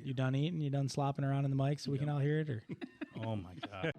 You done eating? You done slopping around in the mic so we can all hear it? Or Oh, my God.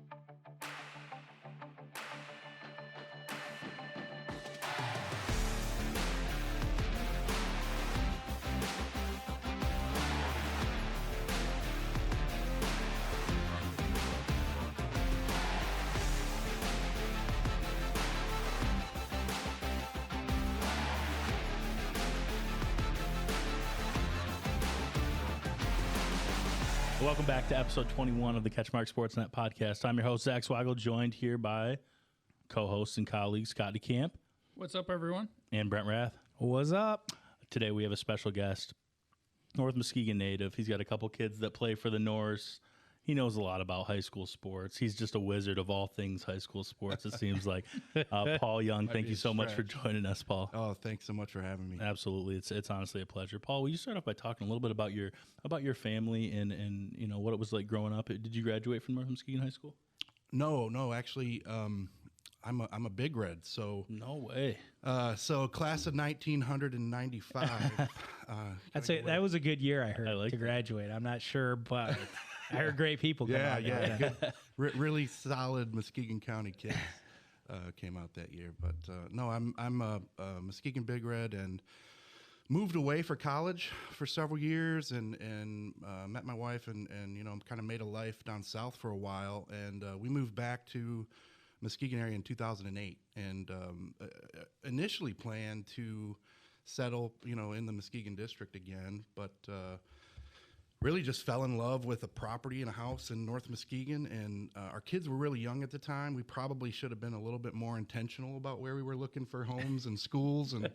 Welcome back to episode 21 of the CatchMark SportsNet podcast. I'm your host, Zach Swagel, joined here by co-host and colleague Scotty Camp. What's up, everyone? And Brent Rath. what's up? Today we have a special guest, North Muskegon native. He's got a couple kids that play for the Norse. He knows a lot about high school sports. He's just a wizard of all things high school sports, it seems like. Paul Young, thank you so much for joining us, Paul. Oh, thanks so much for having me. Absolutely. It's honestly a pleasure. Paul, will you start off by talking a little bit about your family and you know what it was like growing up? Did you graduate from North Muskegon High School? No, actually, I'm a Big Red. So No way. So class of 1995. I'd say that was a good year, I heard, I like to that. graduate. I'm not sure, but I heard great people come out. Good. Really solid Muskegon County kids came out that year. But no, I'm a Muskegon Big Red and moved away for college for several years and met my wife and you know kind of made a life down south for a while, and we moved back to Muskegon area in 2008 and initially planned to settle, you know, in the Muskegon district again, but really just fell in love with a property and a house in North Muskegon, and our kids were really young at the time. We probably should have been a little bit more intentional about where we were looking for homes and schools, and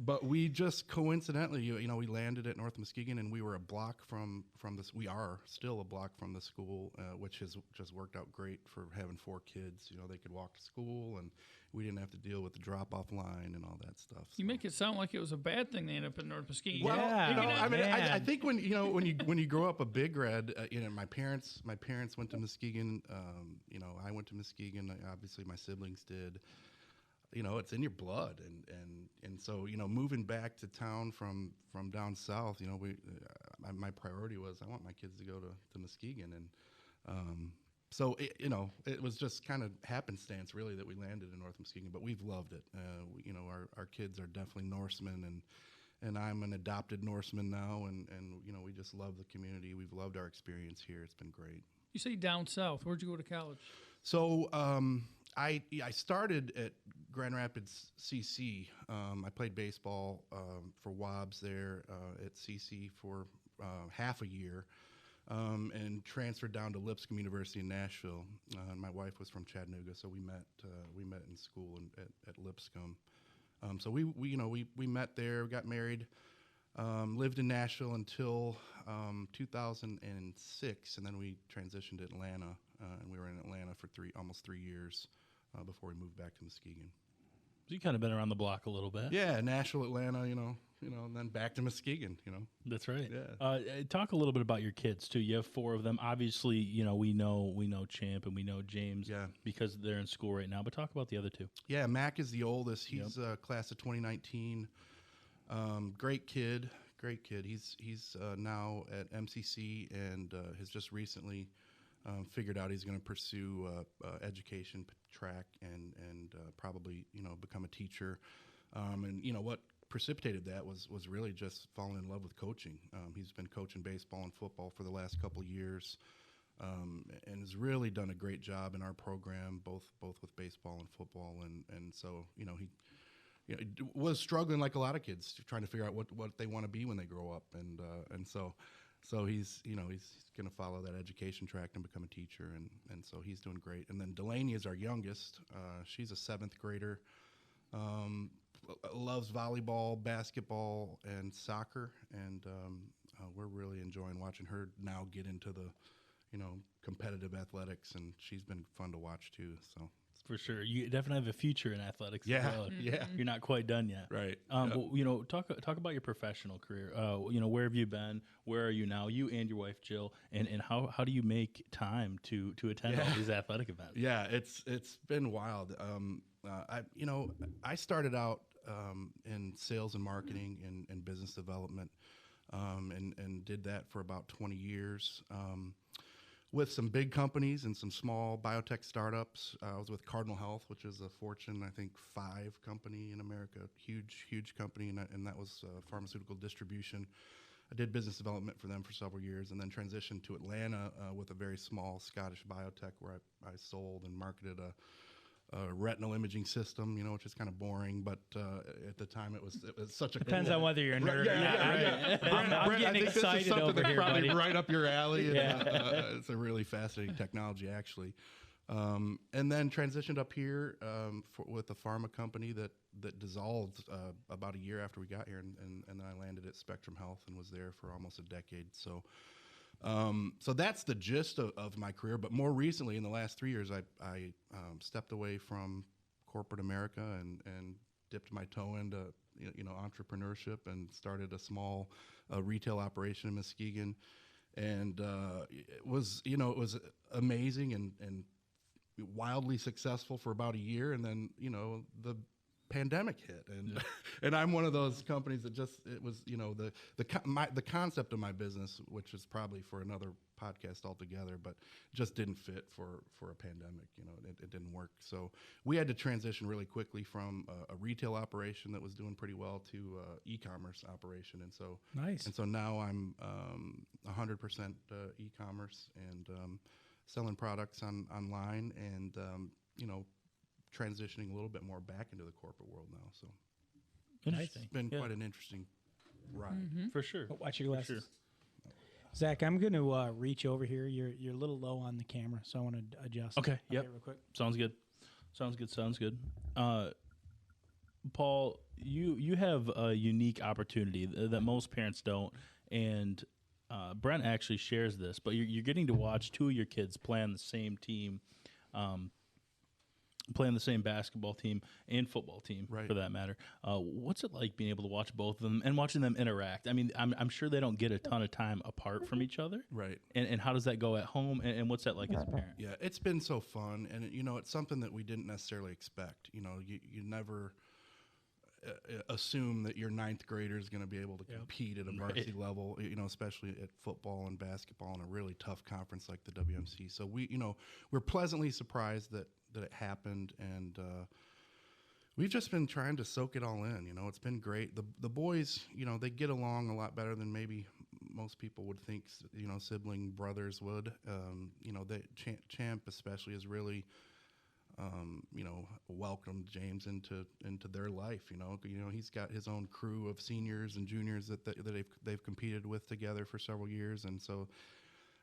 but we just coincidentally, you know, we landed at North Muskegon, and we were a block from this. We are still a block from the school, which has just worked out great for having 4 kids. You know, they could walk to school, and we didn't have to deal with the drop-off line and all that stuff. You make it sound like it was a bad thing to end up in North Muskegon. Well, Yeah, you know, I mean, man. I think when you grow up a Big Red, you know, my parents went to Muskegon. You know, I went to Muskegon. Obviously, my siblings did. You know, it's in your blood, and so you know, moving back to town from down south, you know, my priority was I want my kids to go to Muskegon, and so you know, it was just kind of happenstance really that we landed in North Muskegon, but we've loved it. You know, our kids are definitely Norsemen, and I'm an adopted Norseman now, and you know, we just love the community. We've loved our experience here. It's been great. You say down south. Where'd you go to college? So I started at Grand Rapids CC. I played baseball for Wobbs there at CC for half a year, and transferred down to Lipscomb University in Nashville. My wife was from Chattanooga, so we met in school at Lipscomb. So we met there, we got married, lived in Nashville until 2006, and then we transitioned to Atlanta, and we were in Atlanta for almost 3 years before we moved back to Muskegon. So you kind of been around the block a little bit. Yeah, Nashville, Atlanta, you know, and then back to Muskegon, you know. That's right. Yeah. Talk a little bit about your kids too. You have 4 of them. Obviously, you know we know Champ and we know James, Yeah. because they're in school right now. But talk about the other 2. Yeah, Mac is the oldest. He's class of 2019. Great kid. He's now at MCC and has just recently figured out he's going to pursue education track and probably, you know, become a teacher. And you know what precipitated that was really just falling in love with coaching. He's been coaching baseball and football for the last couple of years, and has really done a great job in our program, both with baseball and football. And so, you know, he was struggling like a lot of kids, trying to figure out what they want to be when they grow up. And so he's going to follow that education track and become a teacher. And so he's doing great. And then Delaney is our youngest. She's a 7th grader. Loves volleyball, basketball, and soccer, and we're really enjoying watching her now get into the, you know, competitive athletics, and she's been fun to watch too. So For sure. You definitely have a future in athletics Yeah, as well. yeah. You're not quite done yet. Right. Well, you know, talk about your professional career. You know, where have you been? Where are you now? You and your wife, Jill. And how do you make time to attend all these athletic events? Yeah, it's been wild. I started out in sales and marketing and business development. and did that for about 20 years. With some big companies and some small biotech startups. I was with Cardinal Health, which is a Fortune, I think, 5 company in America, huge company, and that was pharmaceutical distribution. I did business development for them for several years, and then transitioned to Atlanta with a very small Scottish biotech where I sold and marketed a retinal imaging system, which is kind of boring, but at the time it was such a Depends cool, on whether you're a nerd or not. right. I'm I getting think this is excited something over that's here, probably buddy. right up your alley. And, it's a really fascinating technology, actually. And then transitioned up here with a pharma company that dissolved about a year after we got here, and then I landed at Spectrum Health and was there for almost a decade. So that's the gist of my career. But more recently, in the last 3 years, I stepped away from corporate America and dipped my toe into entrepreneurship and started a small retail operation in Muskegon. And it was amazing and wildly successful for about a year, and then the pandemic hit, and and I'm one of those companies that it was the concept of my business, which is probably for another podcast altogether, but just didn't fit for a pandemic. It didn't work. So we had to transition really quickly from a retail operation that was doing pretty well to e-commerce operation, and so Nice. And so now I'm 100% e-commerce and selling products online, and transitioning a little bit more back into the corporate world now. So Interesting. it's been Yeah. quite an interesting ride. For sure. Watch your glasses. sure. Zach, I'm going to reach over here. You're a little low on the camera, so I want to adjust. Okay, yep. Real quick. Sounds good. Sounds good. Paul, you have a unique opportunity that most parents don't, and Brent actually shares this, but you're getting to watch 2 of your kids play on the same team, play on the same basketball team and football team, Right. for that matter. What's it like being able to watch both of them and watching them interact? I mean, I'm sure they don't get a ton of time apart from each other. Right. And how does that go at home? And what's that like as a parent? Yeah, it's been so fun, and it's something that we didn't necessarily expect. You never assume that your 9th grader is going to be able to compete at a varsity level, especially at football and basketball in a really tough conference like the WMC. So we're pleasantly surprised that it happened, and we've just been trying to soak it all in. It's been great. The boys, they get along a lot better than maybe most people would think, sibling brothers would. Champ especially is really welcomed James into their life. He's got his own crew of seniors and juniors that they've competed with together for several years, and so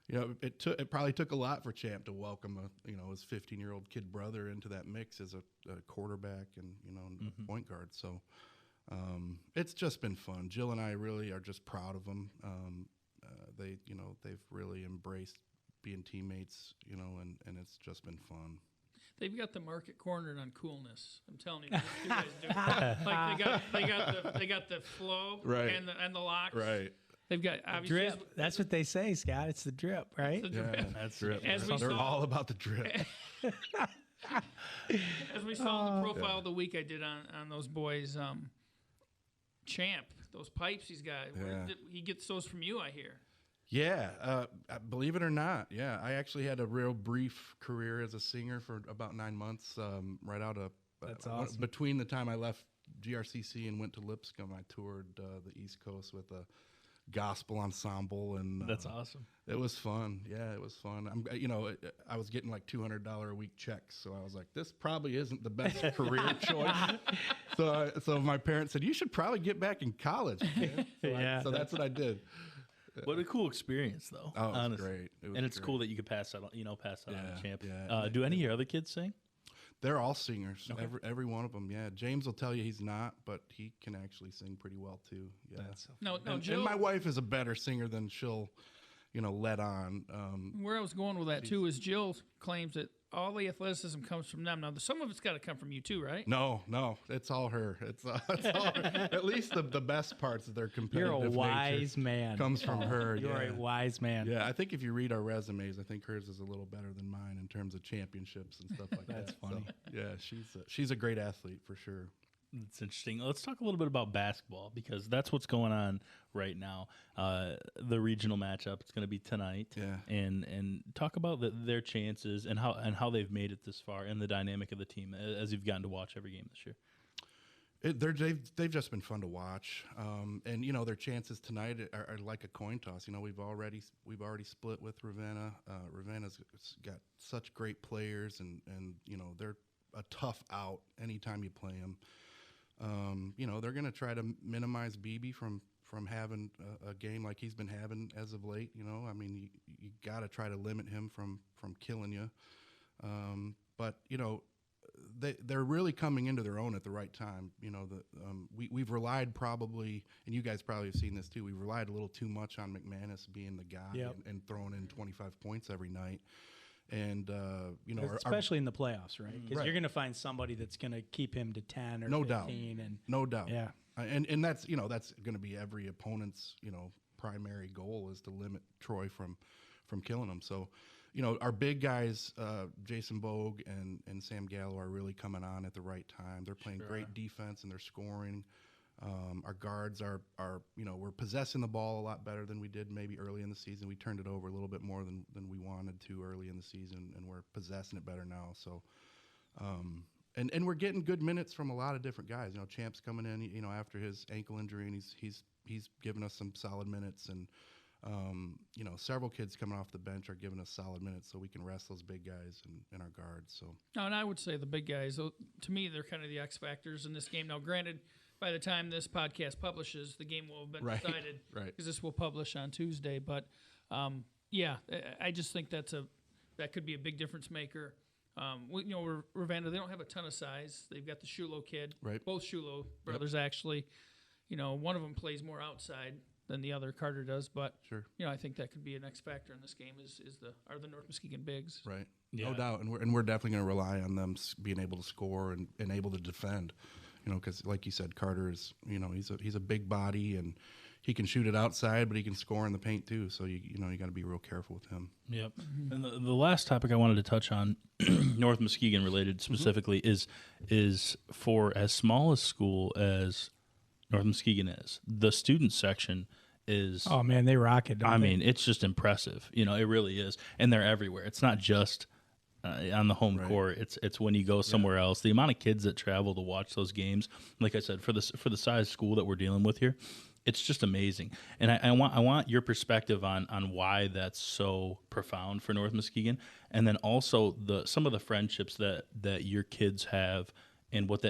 it probably took a lot for Champ to welcome his 15-year-old kid brother into that mix as a quarterback and a point guard. So it's just been fun. Jill and I really are just proud of them. They've really embraced being teammates, and it's just been fun. They've got the market cornered on coolness. I'm telling you, those 2 guys do. Like they got the flow Right. and the locks. Right. They've got obviously Drip. That's what they say, Scott. It's the drip, right? the drip. Yeah, That's drip. As we They're saw- all about the drip. As we saw in the profile of the week I did on those boys, Champ, those pipes he's got. Yeah. He gets those from you, I hear. Yeah, believe it or not, yeah, I actually had a real brief career as a singer for about 9 months. Right out of That's awesome. between the time I left GRCC and went to Lipscomb, I toured the East Coast with a gospel ensemble, and That's awesome. It was fun. Yeah, it was fun. I was getting like $200 a week checks, so I was like, this probably isn't the best career choice. So my parents said, you should probably get back in college. Man. So that's what I did. What a cool experience, though. Oh, it was honestly. great. It was And it's great. cool that you could pass that on, on to Champ. yeah. Do any of your other kids sing? They're all singers. Okay. Every one of them. Yeah. James will tell you he's not, but he can actually sing pretty well too. Yeah. No, and Jill. my wife is a better singer than she'll, let on. Where I was going with that too is Jill claims that all the athleticism comes from them. Now, some of it's got to come from you too, right? No, it's all her. It's all her. At least the best parts of their competitive You're a wise nature man. comes from her. You're a wise man. Yeah, I think if you read our resumes, I think hers is a little better than mine in terms of championships and stuff like that. That's funny. So, yeah, she's a great athlete for sure. That's interesting. Let's talk a little bit about basketball because that's what's going on right now. The regional matchup, it's going to be tonight. Yeah. And talk about their chances and how they've made it this far and the dynamic of the team as you've gotten to watch every game this year. They've just been fun to watch, and their chances tonight are like a coin toss. We've already split with Ravenna. Ravenna's got such great players, and they're a tough out anytime you play them. They're going to try to minimize BB from having a game like he's been having as of late. You got to try to limit him from killing you. But they're really coming into their own at the right time. We've relied probably, and you guys probably have seen this too. We've relied a little too much on McManus being the guy Yep. and throwing in 25 points every night. And especially in the playoffs, right? Because Right. you're going to find somebody that's going to keep him to 10 or No 15. doubt. And no doubt. yeah, And that's that's going to be every opponent's primary goal is to limit Troy from killing him. So our big guys, Jason Bogue and Sam Gallo, are really coming on at the right time. They're playing great defense and they're scoring. Our guards are we're possessing the ball a lot better than we did maybe early in the season. We turned it over a little bit more than we wanted to early in the season, and we're possessing it better now. So, and we're getting good minutes from a lot of different guys. Champ's coming in, after his ankle injury, and he's given us some solid minutes, and several kids coming off the bench are giving us solid minutes, so we can rest those big guys in our guards. So, And I would say the big guys, to me, they're kind of the X factors in this game. Now, granted, by the time this podcast publishes, the game will have been decided, right. Because this will publish on Tuesday. But I just think that could be a big difference maker. Ravenna, they don't have a ton of size. They've got the Shulo kid, Right. Both Shulo brothers actually. One of them plays more outside than the other. Carter does, but Sure. I think that could be an X factor in this game. Are the North Muskegon bigs? Right. Yeah. No doubt. And we're definitely going to rely on them being able to score and able to defend. Because like you said, Carter is, he's a big body and he can shoot it outside, but he can score in the paint too. So you got to be real careful with him. Yep. And the last topic I wanted to touch on, North Muskegon related specifically, is for as small a school as North Muskegon is, the student section is. oh man, they rock it. Don't I they? mean, it's just impressive. It really is, and they're everywhere. It's not just on the home court. It's when you go somewhere else. The amount of kids that travel to watch those games, like I said, for the size school that we're dealing with here, it's just amazing. And I want your perspective on why that's so profound for North Muskegon, and then also some of the friendships that your kids have, and what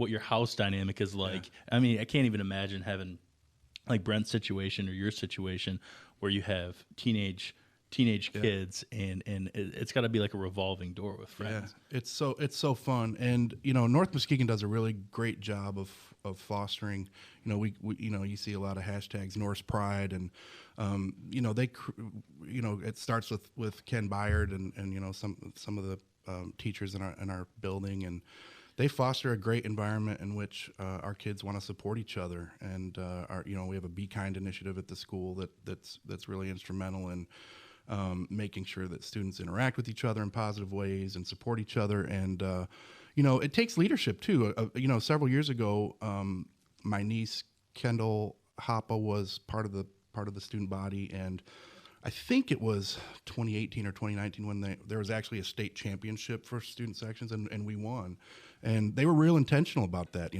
your house dynamic is like. Yeah. I mean, I can't even imagine having like Brent's situation or your situation where you have teenage kids and it's got to be like a revolving door with friends. Yeah, it's so fun, and North Muskegon does a really great job of fostering. You see a lot of hashtags Norse Pride, and it starts with Ken Byard and some of the teachers in our building, and they foster a great environment in which our kids want to support each other, and we have a Be Kind initiative at the school that's really instrumental in making sure that students interact with each other in positive ways and support each other. And, it takes leadership too. Several years ago, my niece, Kendall Hoppe, was part of the student body. And I think it was 2018 or 2019 when there was actually a state championship for student sections, and we won. And they were real intentional about that.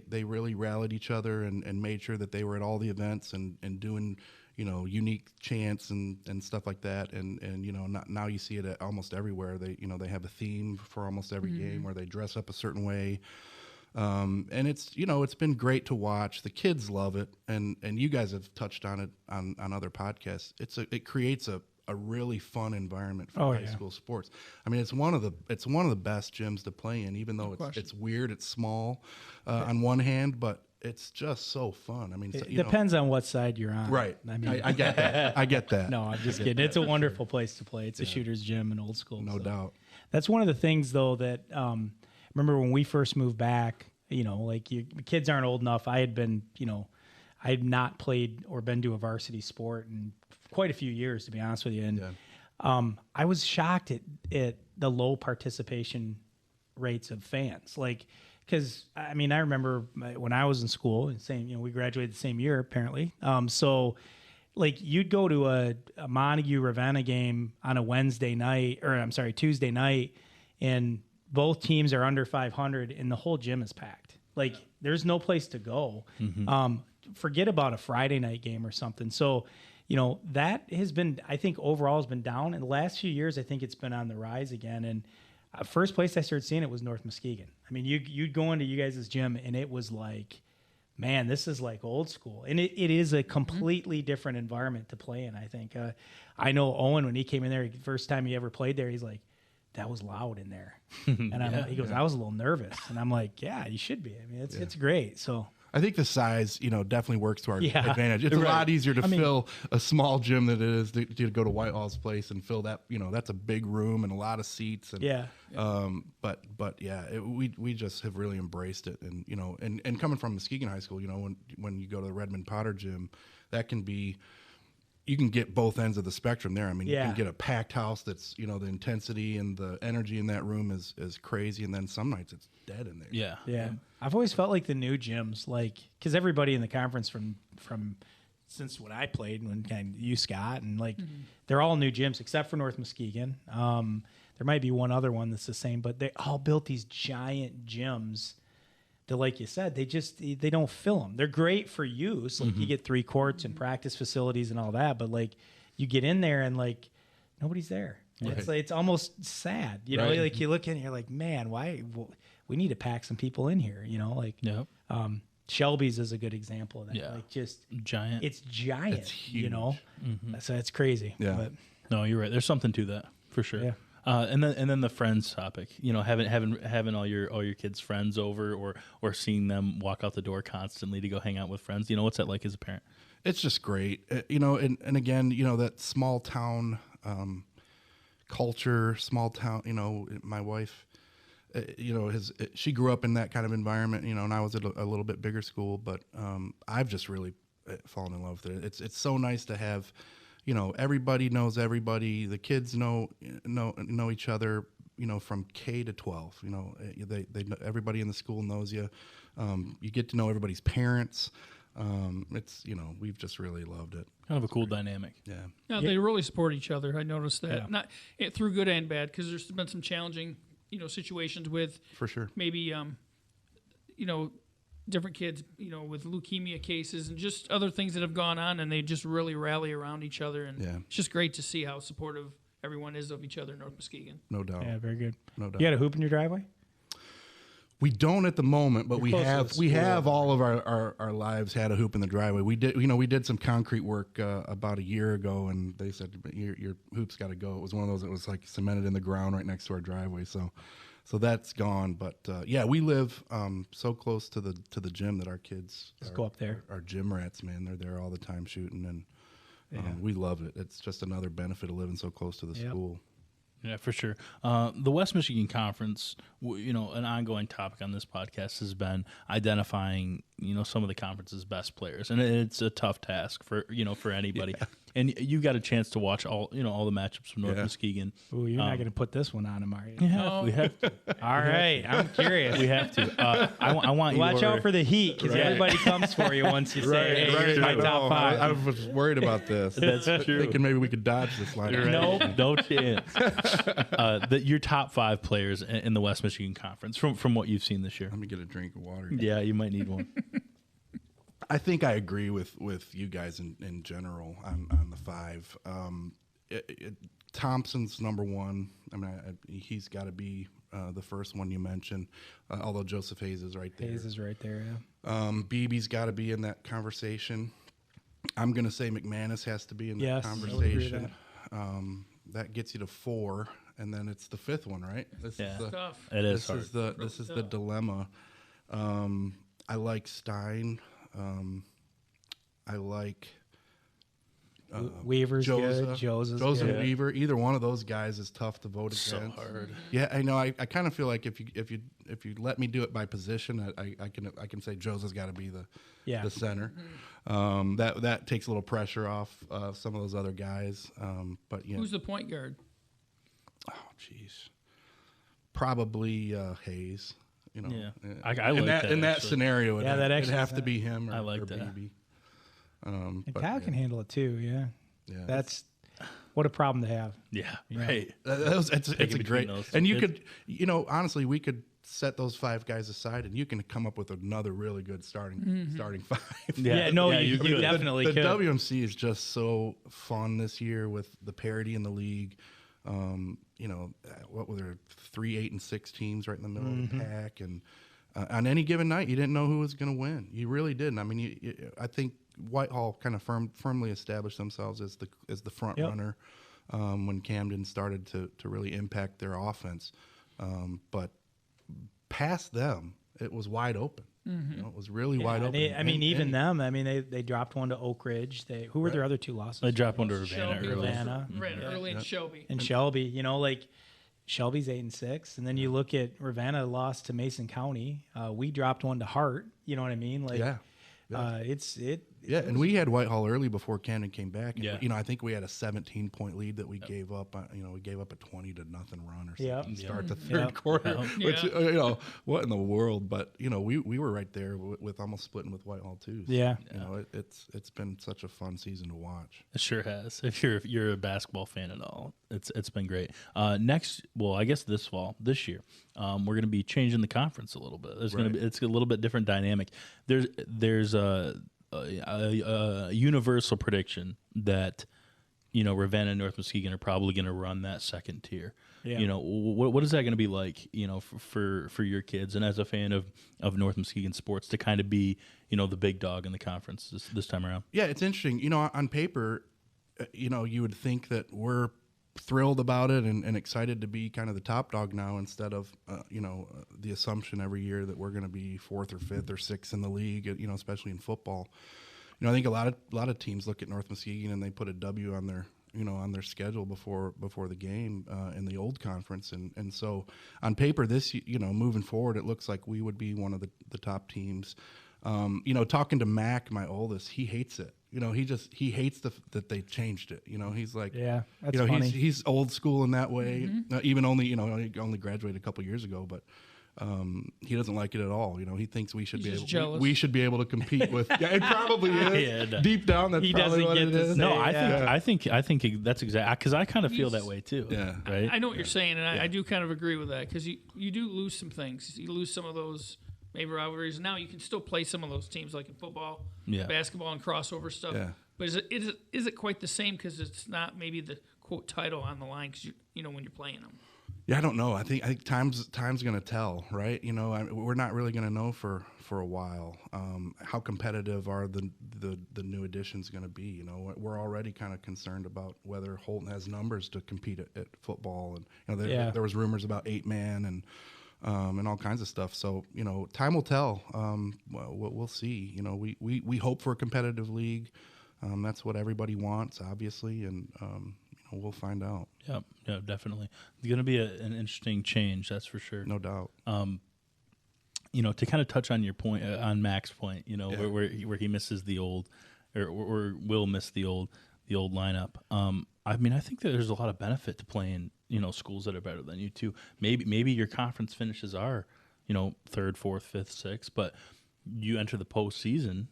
They really rallied each other and made sure that they were at all the events and doing unique chants and stuff like that, and now you see it at almost everywhere. They have a theme for almost every game where they dress up a certain way, and it's been great to watch. The kids love it, and you guys have touched on it on other podcasts. It creates a really fun environment for high school sports. I mean, it's one of the best gyms to play in, even though it's weird, it's small on one hand, but it's just so fun. I mean, it depends on what side you're on. Right. I mean, I get that. I get that. No, I'm just kidding. It's a wonderful place to play. It's a shooter's gym in old school. No doubt. That's one of the things, though, that remember when we first moved back, kids aren't old enough. I had not played or been to a varsity sport in quite a few years, to be honest with you. And I was shocked at the low participation rates of fans. Like, because I mean, I remember when I was in school, and same, we graduated the same year apparently. So like you'd go to a Montague Ravenna game on a Wednesday night, or I'm sorry, Tuesday night, and both teams are under 500, and the whole gym is packed. Like there's no place to go. Forget about a Friday night game or something. So, that has been, I think overall has been down. In the last few years, I think it's been on the rise again. And first place I started seeing it was North Muskegon. I mean, you'd go into you guys' gym, and it was like, man, this is like old school. And it is a completely different environment to play in, I think. I know Owen, when he came in there, the first time he ever played there, he's like, that was loud in there. And he goes, I was a little nervous. And I'm like, yeah, you should be. I mean, it's great. So I think the size, definitely works to our advantage. It's a lot easier to fill a small gym than it is to go to Whitehall's place and fill that. That's a big room and a lot of seats. And, but we just have really embraced it. And and coming from Muskegon High School, when you go to the Redmond Potter gym, that can be. You can get both ends of the spectrum there. I mean, you can get a packed house that's, the intensity and the energy in that room is crazy. And then some nights it's dead in there. Yeah. I've always felt like the new gyms, because everybody in the conference from since when I played, you, Scott, and they're all new gyms except for North Muskegon. There might be one other one that's the same, but they all built these giant gyms that, like you said, they don't fill them. They're great for use. Like you get 3 courts and practice facilities and all that, but you get in there and nobody's there. Right. It's almost sad, Like you look in, and you're like, man, why? We need to pack some people in here, Shelby's is a good example of that. Yeah. Just giant. It's giant, it's huge. So it's crazy. Yeah. But, no, you're right. There's something to that for sure. Yeah. And then the friends topic, having all your kids' friends over or seeing them walk out the door constantly to go hang out with friends. What's that like as a parent? It's just great. And again, that small town culture, small town, my wife, she grew up in that kind of environment, and I was at a little bit bigger school, but I've just really fallen in love with it. It's so nice to have, everybody knows everybody. The kids know each other, from K to 12. They everybody in the school knows you. You get to know everybody's parents. It's we've just really loved it. Kind of a cool dynamic. Yeah. No, they really support each other. I noticed that, not through good and bad, because there's been some challenging situations with for sure maybe different kids, with leukemia cases and just other things that have gone on, and they just really rally around each other. And it's just great to see how supportive everyone is of each other in North Muskegon. No doubt. Yeah, very good. No doubt. You got a hoop in your driveway? We don't at the moment, but You're we have all of our lives had a hoop in the driveway. We did some concrete work about a year ago, and they said your hoop's got to go. It was one of those that was cemented in the ground right next to our driveway. So that's gone. But we live so close to the gym that our kids Just go up there. Our gym rats, man. They're there all the time shooting, and we love it. It's just another benefit of living so close to the school. Yeah, for sure. The West Michigan Conference, an ongoing topic on this podcast has been identifying, some of the conference's best players, and it's a tough task for anybody. Yeah. And you got a chance to watch all the matchups from North Muskegon. Ooh, you're not going to put this one on him, are you? Yeah, we have to. All right, I'm curious. We have to. I want you watch out for the heat, because everybody comes for you once you say, "Hey, here's my top 5." I was worried about this. That's true. Thinking maybe we could dodge this line. Right. Nope, no chance. Your top 5 players in the West Michigan Conference from what you've seen this year. Let me get a drink of water. Yeah, you might need one. I think I agree with you guys in general on the 5. Thompson's number 1. I mean, he's got to be the first one you mentioned, although Joseph Hayes is right there. Hayes is right there, yeah. Beebe's got to be in that conversation. I'm going to say McManus has to be in that conversation. I would agree with that. That gets you to 4, and then it's the 5th one, right? This is tough. It is hard. This is the dilemma. I like Stein. I like Weaver's good. Joseph good. Weaver. Either one of those guys is tough to vote So against. hard. Yeah, I know. I kind of feel like if you let me do it by position, I can say Joseph's got to be the center. That takes a little pressure off some of those other guys. But who's the point guard? Oh, jeez. Probably Hayes. Yeah. I in like that that, in that actually. scenario, Yeah, that it'd actually have is to be him or, I like or that. BB. And But Kyle yeah, can handle it too. Yeah, yeah. that's what a problem to have. Yeah, Yeah. right. It's Picking a between great, those two and you kids. could, honestly, we could set those 5 guys aside, and you can come up with another really good starting 5. Yeah, no, you could. definitely the could. WMC is just so fun this year with the parity in the league. What were there, 3, 8, and 6 teams right in the middle of the pack, and on any given night, you didn't know who was going to win. You really didn't. I mean, I think Whitehall kind of firmly established themselves as the front runner when Camden started to really impact their offense, but past them, it was wide open. It was really wide open. They dropped one to Oak Ridge. Who were their other 2 losses? They dropped one to Ravenna Shelby, early. Ravenna. Ran early in Shelby. And Shelby, Shelby's 8-6, and then you look at Ravenna lost to Mason County. We dropped one to Hart. You know what I mean? And we had Whitehall early before Camden came back. And, Yeah. I think we had a 17-point lead that we gave up. We gave up a 20-0 run or something to start the third quarter. Which what in the world? But we were right there with almost splitting with Whitehall too. So, Yeah. It's been such a fun season to watch. It sure has. If you're a basketball fan at all, it's been great. I guess this year, we're going to be changing the conference a little bit. It's a little bit different dynamic. There's a universal prediction that Ravenna and North Muskegon are probably going to run that second tier. Yeah. What is that going to be like? For your kids, and as a fan of North Muskegon sports, to kind of be the big dog in the conference this time around. Yeah, it's interesting. On paper, you would think that we're thrilled about it and excited to be kind of the top dog now, instead of the assumption every year that we're going to be 4th or 5th or 6th in the league, especially in football. I think a lot of teams look at North Muskegon and they put a W on their schedule before the game in the old conference, and so on paper this moving forward, it looks like we would be one of the top teams. Talking to Mac, my oldest, he hates it. He hates that they changed it. He's like, that's funny. He's old school in that way. Even only, he only graduated a couple years ago, but he doesn't like it at all. He thinks we should we should be able to compete with. Yeah, it probably is. No. Deep down, that's probably what it is. No, I think that's exactly, because I kind of feel that way too. Yeah, right. I know what you're saying, and I do kind of agree with that, because you do lose some things. You lose some of those maybe rivalries. Now you can still play some of those teams, like in football, basketball, and crossover stuff. Yeah. But is it quite the same, because it's not maybe the quote title on the line, because when you're playing them. Yeah, I don't know. I think time's going to tell, right? We're not really going to know for a while how competitive are the new additions going to be. We're already kind of concerned about whether Holton has numbers to compete at football, and there was rumors about 8-man and all kinds of stuff. So time will tell. We'll see. We hope for a competitive league. That's what everybody wants, obviously, and we'll find out. Yeah, definitely. It's going to be an interesting change, that's for sure. No doubt. To kind of touch on your point, on Mac's point, where he misses the old, or will miss the old lineup. I think that there's a lot of benefit to playing, schools that are better than you too. Maybe your conference finishes are, 3rd, 4th, 5th, 6th, but you enter the postseason,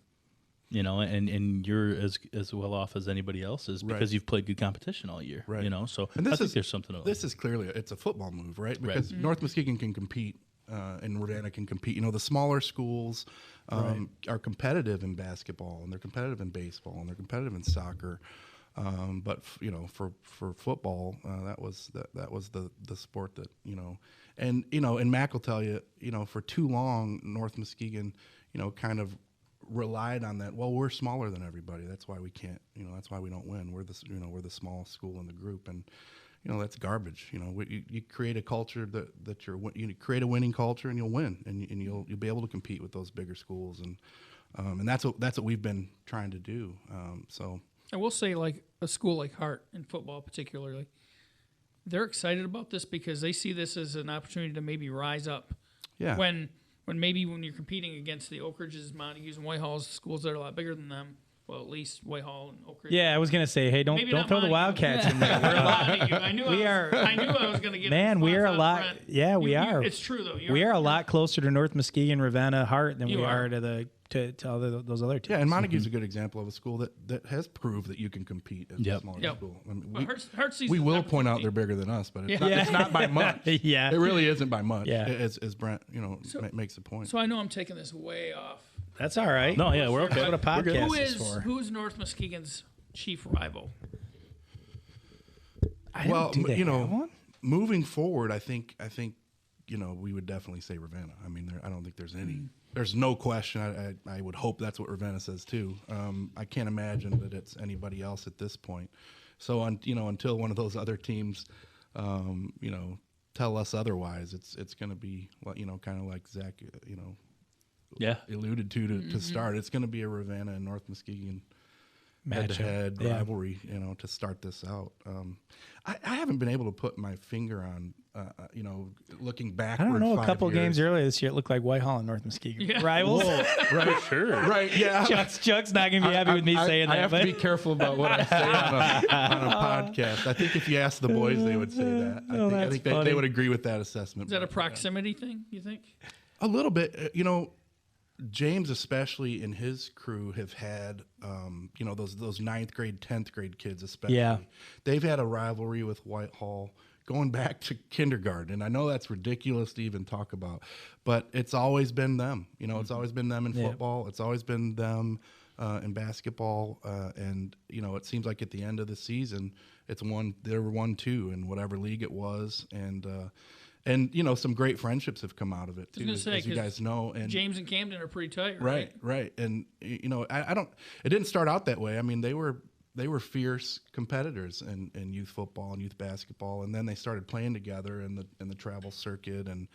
and you're as well off as anybody else is, because you've played good competition all year, right? So I think there's something to this is clearly it's a football move, right? Because North Muskegon can compete, and Ravenna can compete. The smaller schools are competitive in basketball, and they're competitive in baseball, and they're competitive in soccer. But for football, that was the sport that and Mac will tell you, for too long North Muskegon, kind of relied on that. Well, we're smaller than everybody. That's why we can't. That's why we don't win. We're the small school in the group, and that's garbage. You create a culture that you create a winning culture, and you'll win, and you'll be able to compete with those bigger schools, and that's what we've been trying to do. I will say, like a school like Hart in football particularly, they're excited about this because they see this as an opportunity to maybe rise up. Yeah. When you're competing against the Oak Ridges, Montagues, and Whitehalls, schools that are a lot bigger than them, Well, at least Whitehall and Oak Ridge. Yeah, I was gonna say, hey, don't throw the Wildcats in there. We're a lot. I knew I was gonna get. Man, we are a lot. Brent. Yeah, we are. It's true though. We are a lot closer to North Muskegon, Ravenna, Hart than we are to those other teams. Yeah, and Montague's a good example of a school that has proved that you can compete as a smaller school. I mean, we will point out they're bigger than us, but it's not by much. Yeah, it really isn't by much. Yeah, as Brent, makes the point. So I know I'm taking this way off. That's all right. No, yeah, we're okay. That's what a podcast is for. Who's North Muskegon's chief rival? Moving forward, I think we would definitely say Ravenna. I mean, I don't think there's any. There's no question. I would hope that's what Ravenna says too. I can't imagine that it's anybody else at this point. So until one of those other teams, tell us otherwise, it's going to be kind of like Zach, alluded to start. It's going to be a Ravenna and North Muskegon head-to-head rivalry, to start this out. I haven't been able to put my finger on, looking back. I don't know. A couple games earlier this year, it looked like Whitehall and North Muskegon rivals. Right, sure. Right, yeah. Chuck's not going to be happy with me saying that. I have to be careful about what I say on a podcast. I think if you ask the boys, they would say that. I think they would agree with that assessment. Is that a proximity thing, you think? A little bit. James, especially in his crew, have had, those 9th grade, 10th grade kids, especially. Yeah. They've had a rivalry with Whitehall going back to kindergarten. And I know that's ridiculous to even talk about, but it's always been them. It's always been them in football. It's always been them in basketball. And it seems like at the end of the season, they're 1-2 in whatever league it was. And some great friendships have come out of it too, as you guys know. And James and Camden are pretty tight, right? Right. And I don't. It didn't start out that way. I mean, they were fierce competitors in youth football and youth basketball, and then they started playing together in the travel circuit, and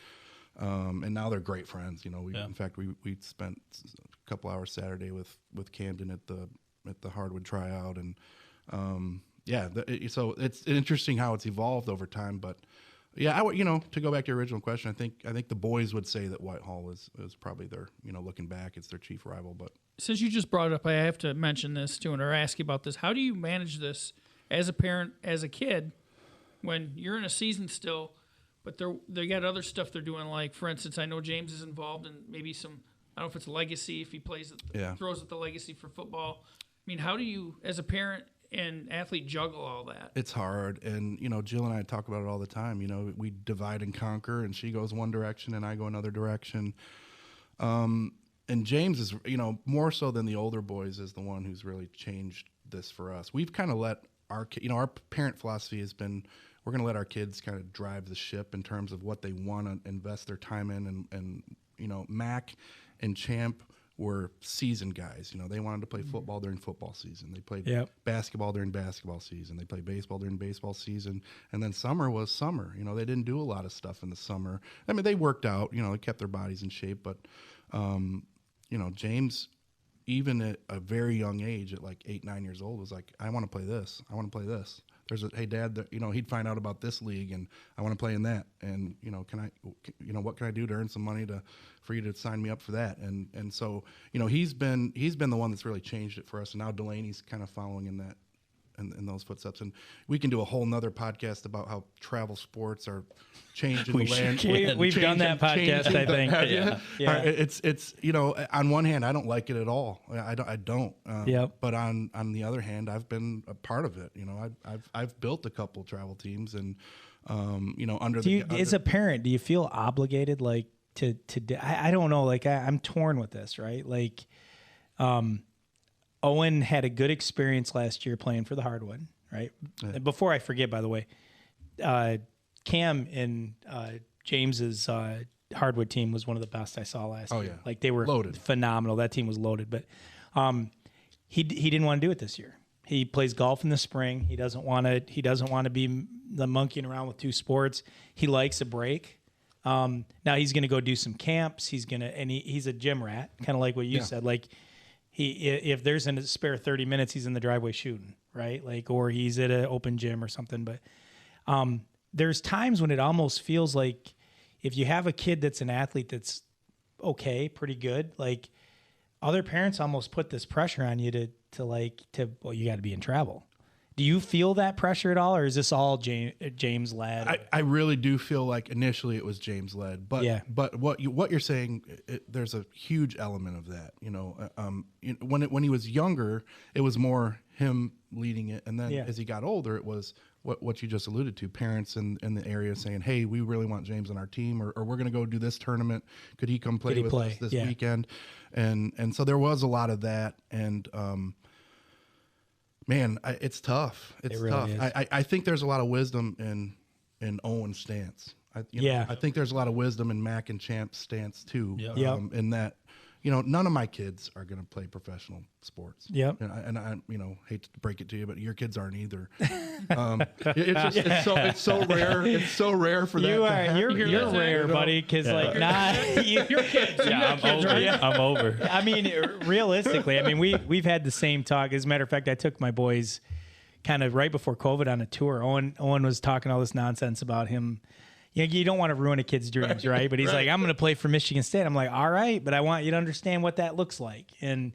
now they're great friends. In fact, we spent a couple hours Saturday with Camden at the Hardwood tryout, and so it's interesting how it's evolved over time, but. Yeah, to go back to your original question, I think the boys would say that Whitehall is probably their, looking back, it's their chief rival. But since you just brought it up, I have to mention this too, and or ask you about this. How do you manage this as a parent, as a kid, when you're in a season still, but they got other stuff they're doing? Like, for instance, I know James is involved in maybe some, I don't know if it's legacy, if he throws at the legacy for football. I mean, how do you, as a parent and athlete, juggle all that? It's hard, and Jill and I talk about it all the time. We divide and conquer, and she goes one direction and I go another direction. And James is, more so than the older boys, is the one who's really changed this for us. We've kind of let our parent philosophy has been, we're going to let our kids kind of drive the ship in terms of what they want to invest their time in, and Mac and Champ were seasoned guys. They wanted to play football during football season. They played basketball during basketball season. They played baseball during baseball season. And then summer was summer. They didn't do a lot of stuff in the summer. I mean, they worked out, they kept their bodies in shape. But, James, even at a very young age, at like 8-9 years old, was like, I want to play this. I want to play this. Hey, Dad, he'd find out about this league, and I want to play in that. And, what can I do to earn some money for you to sign me up for that? And so, he's been the one that's really changed it for us. And now Delaney's kind of following in that, in those footsteps. And we can do a whole nother podcast about how travel sports are changing the land. We've done that podcast, I think. Yeah. It's on one hand, I don't like it at all. I don't. But on the other hand, I've been a part of it. I've built a couple travel teams, and as a parent, do you feel obligated, like to I don't know, like I'm torn with this, right? Like, Owen had a good experience last year playing for the Hardwood, right? Yeah. Before I forget, by the way, Cam and James's Hardwood team was one of the best I saw last year. Yeah. Like, they were loaded, phenomenal. That team was loaded, but he didn't want to do it this year. He plays golf in the spring. He doesn't want to be the monkeying around with two sports. He likes a break. Now he's going to go do some camps. He's a gym rat, kind of like what you said. Like, if there's a spare 30 minutes, he's in the driveway shooting, right? Like, or he's at an open gym or something. But there's times when it almost feels like if you have a kid that's an athlete that's okay, pretty good, like, other parents almost put this pressure on you to well, you got to be in travel. Do you feel that pressure at all, or is this all James led? I really do feel like initially it was James led, but what you're saying, there's a huge element of that. When he was younger, it was more him leading it, and then as he got older, it was what you just alluded to, parents in the area saying, "Hey, we really want James on our team, or we're going to go do this tournament. Could he come play with us this weekend?" And so there was a lot of that, and man, it's tough. It's really tough. I think there's a lot of wisdom in Owen's stance. I think there's a lot of wisdom in Mac and Champ's stance too. In that, none of my kids are going to play professional sports. Yep. And I hate to break it to you, but your kids aren't either. It's so rare. It's so rare for that. You're rare, buddy. Because your kids. I'm over. I mean, realistically, we've had the same talk. As a matter of fact, I took my boys kind of right before COVID on a tour. Owen was talking all this nonsense about him. You don't want to ruin a kid's dreams, right? But he's like, I'm going to play for Michigan State. I'm like, all right, but I want you to understand what that looks like. And,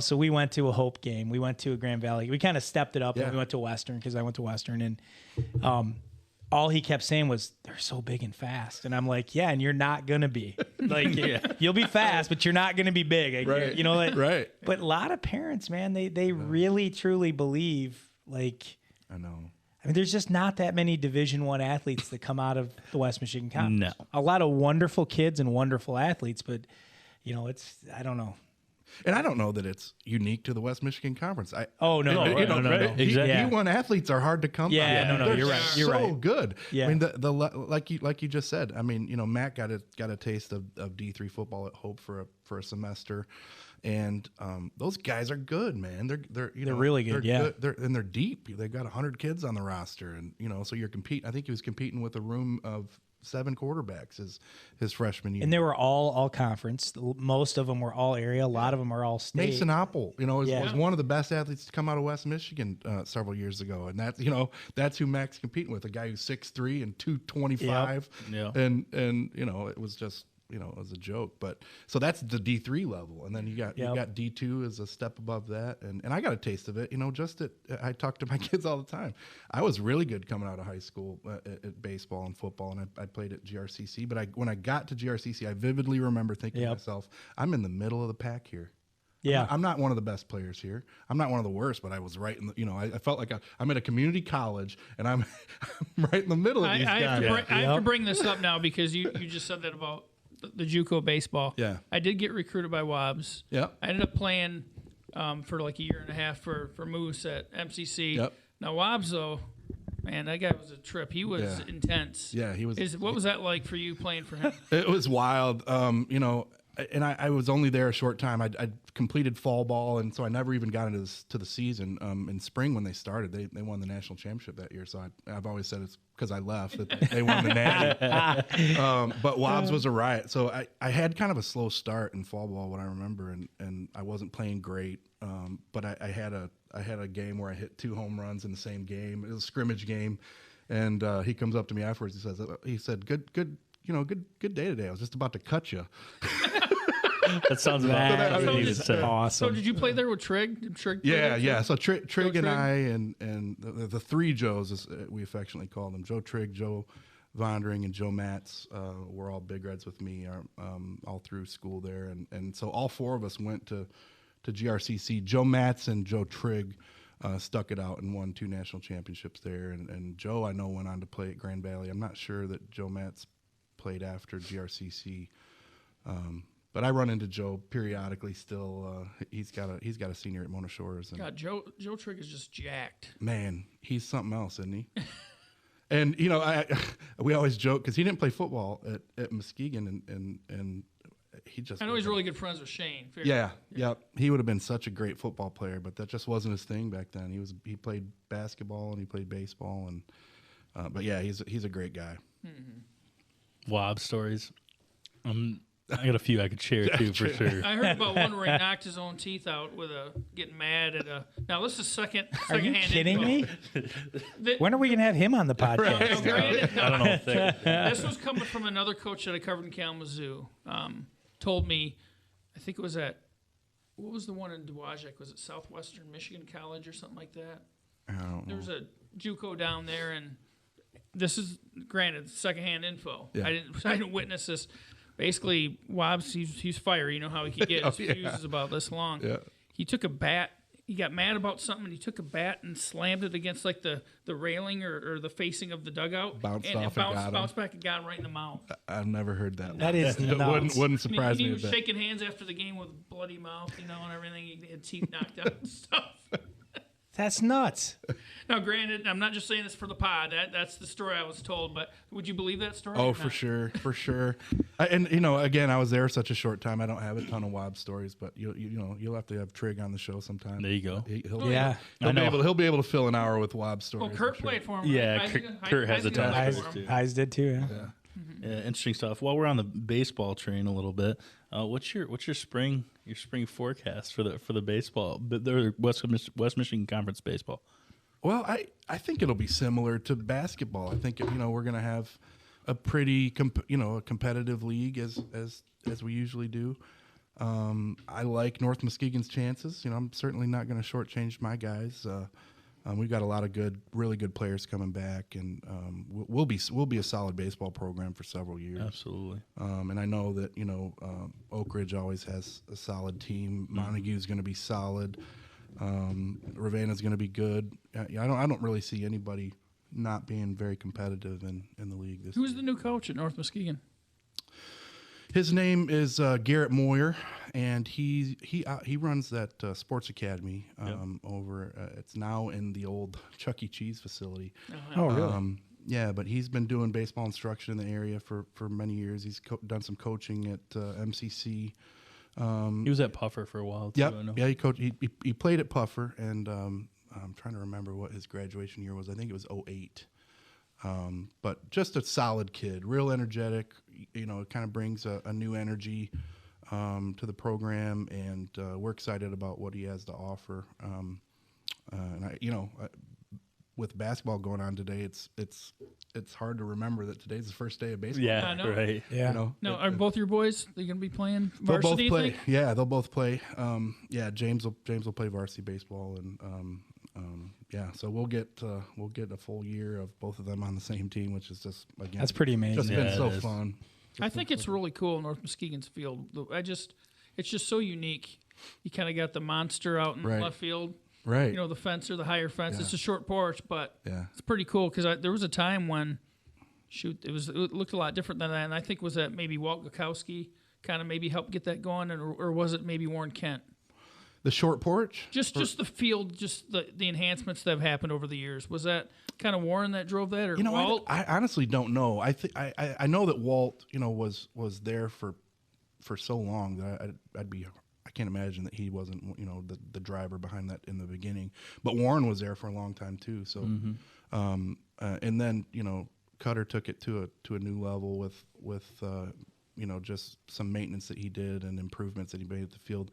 so we went to a Hope game. We went to a Grand Valley. We kind of stepped it up, and we went to Western because I went to Western. And all he kept saying was, they're so big and fast. And I'm like, yeah, and you're not going to be. You'll be fast, but you're not going to be big. Right. Right. But a lot of parents, man, they really, truly believe, I know. There's just not that many Division I athletes that come out of the West Michigan Conference. No. A lot of wonderful kids and wonderful athletes, but, I don't know. And I don't know that it's unique to the West Michigan Conference. No. Exactly. D1 athletes are hard to come by. Yeah, no, you're right. You're so right. good. Yeah. Like you just said. Matt got a taste of D3 football at Hope for a semester. And those guys are good, man. They're really good. They're deep. They've got 100 kids on the roster, and so you're competing. I think he was competing with a room of 7 quarterbacks his freshman year. And they were all conference. Most of them were all area. A lot of them are all state. Mason Oppel, was one of the best athletes to come out of West Michigan several years ago, and that's who Mac's competing with. A guy who's 6'3" and 225. And it was just. It was a joke, but so that's the D3 level, and then you got D2 as a step above that, and I got a taste of it. I talk to my kids all the time. I was really good coming out of high school at baseball and football, and I played at GRCC. But when I got to GRCC, I vividly remember thinking to myself, I'm in the middle of the pack here. Yeah, I'm not one of the best players here. I'm not one of the worst, but I was right in the. I felt like I'm at a community college, and I'm right in the middle of these guys. I have to bring this up now because you just said that about the JUCO baseball. Yeah. I did get recruited by Wobbs. Yeah. I ended up playing for like a year and a half for Moose at MCC. Yep. Now Wobbs, though, man, that guy was a trip. He was intense. Yeah, he was. What was that like for you playing for him? It was wild. And I was only there a short time. I completed fall ball, and so I never even got into the season. In spring when they started, they won the national championship that year. So I've always said it's because I left that they won the natty. But Wobbs was a riot. So I had kind of a slow start in fall ball, what I remember, and I wasn't playing great. But I had a game where I hit 2 home runs in the same game. It was a scrimmage game, and he comes up to me afterwards. He said, good day today. I was just about to cut you. That sounds awesome. So did you play there with Trig? Did Trig yeah. So Trig and I and the 3 Joes, as we affectionately call them, Joe Trigg, Joe Vondering, and Joe Matz, were all Big Reds with me all through school there. And so all 4 of us went to GRCC. Joe Matz and Joe Trigg stuck it out and won 2 national championships there. And Joe, I know, went on to play at Grand Valley. I'm not sure that Joe Matz played after GRCC. But I run into Joe periodically still. He's got a senior at Mona Shores. And God, Joe Trigg is just jacked. Man, he's something else, isn't he? And we always joke because he didn't play football at Muskegon, and he just. I know he's really good friends with Shane. Yeah. He would have been such a great football player, but that just wasn't his thing back then. He played basketball and he played baseball, and but yeah, he's a great guy. Mm-hmm. Wob stories. I got a few I could share too, for sure. I heard about one where he knocked his own teeth out with getting mad at a. Now this is second. Are you kidding me? When are we gonna have him on the podcast? I don't know. This was coming from another coach that I covered in Kalamazoo. Told me, I think it was at what was the one in Dowagiac? Was it Southwestern Michigan College or something like that? I don't know. There was a JUCO down there, and this is granted secondhand info. Yeah. I didn't witness this. Basically, Wobbs, he's fiery. You know how he could get. His fuse is about this long. Yeah. He took a bat. He got mad about something, and he took a bat and slammed it against like the railing or the facing of the dugout. Bounced and off it and got him. bounced back and got him right in the mouth. I've never heard that. That is nuts. Wouldn't surprise He me. was a bit. shaking hands after the game with bloody mouth, and everything. He had teeth knocked out and stuff. That's nuts. Now, granted, I'm not just saying this for the pod. That's the story I was told. But would you believe that story? Oh, for sure. And again, I was there such a short time. I don't have a ton of Wob stories, but you'll have to have Trig on the show sometime. There you go. He'll be able to fill an hour with Wob stories. Well, Kurt played for him. Yeah, right? Kurt has a ton of stories stories too. Eyes did too. Yeah. Yeah, interesting stuff. While we're on the baseball train a little bit, what's your spring forecast for the baseball, the West Michigan Conference baseball? Well, I think it'll be similar to basketball. I think we're going to have a pretty competitive league as we usually do. I like North Muskegon's chances. I'm certainly not going to shortchange my guys. We've got a lot of really good players coming back, and we'll be a solid baseball program for several years. Absolutely. And I know that Oak Ridge always has a solid team. Montague's going to be solid. Ravenna's going to be good. I don't really see anybody not being very competitive in the league this year. Who's the new coach at North Muskegon? His name is Garrett Moyer, and he runs that sports academy over. It's now in the old Chuck E. Cheese facility. Oh, really? Yeah, but he's been doing baseball instruction in the area for many years. He's done some coaching at MCC. He was at Puffer for a while too. Yep. I know. Yeah, he coached. He played at Puffer, and I'm trying to remember what his graduation year was. I think it was 2008. But just a solid kid, real energetic. It kind of brings a new energy to the program, and we're excited about what he has to offer. And with basketball going on today, it's hard to remember that today's the first day of baseball. Yeah, I know. right. Yeah. No, are both your boys? They going to be playing They'll varsity? both play. You think? Yeah, they'll both play. James will play varsity baseball, and so we'll get a full year of both of them on the same team, which is just That's pretty amazing. Just been Yeah, so it is. fun. I think it's really cool, North Muskegon's field. It's just so unique. You kind of got the monster out in Right. left field. Right. The fence or the higher fence. Yeah. It's a short porch, but Yeah. it's pretty cool because there was a time when, it looked a lot different than that. And I think was that maybe Walt Gukowski kind of maybe helped get that going, or was it maybe Warren Kent? The short porch. Just the field, just the enhancements that have happened over the years. Was that kind of Warren that drove that, or Walt? I honestly don't know. I know that Walt, was there for so long that I can't imagine that he wasn't, the driver behind that in the beginning. But Warren was there for a long time too. So, and then Cutter took it to a new level with just some maintenance that he did and improvements that he made at the field.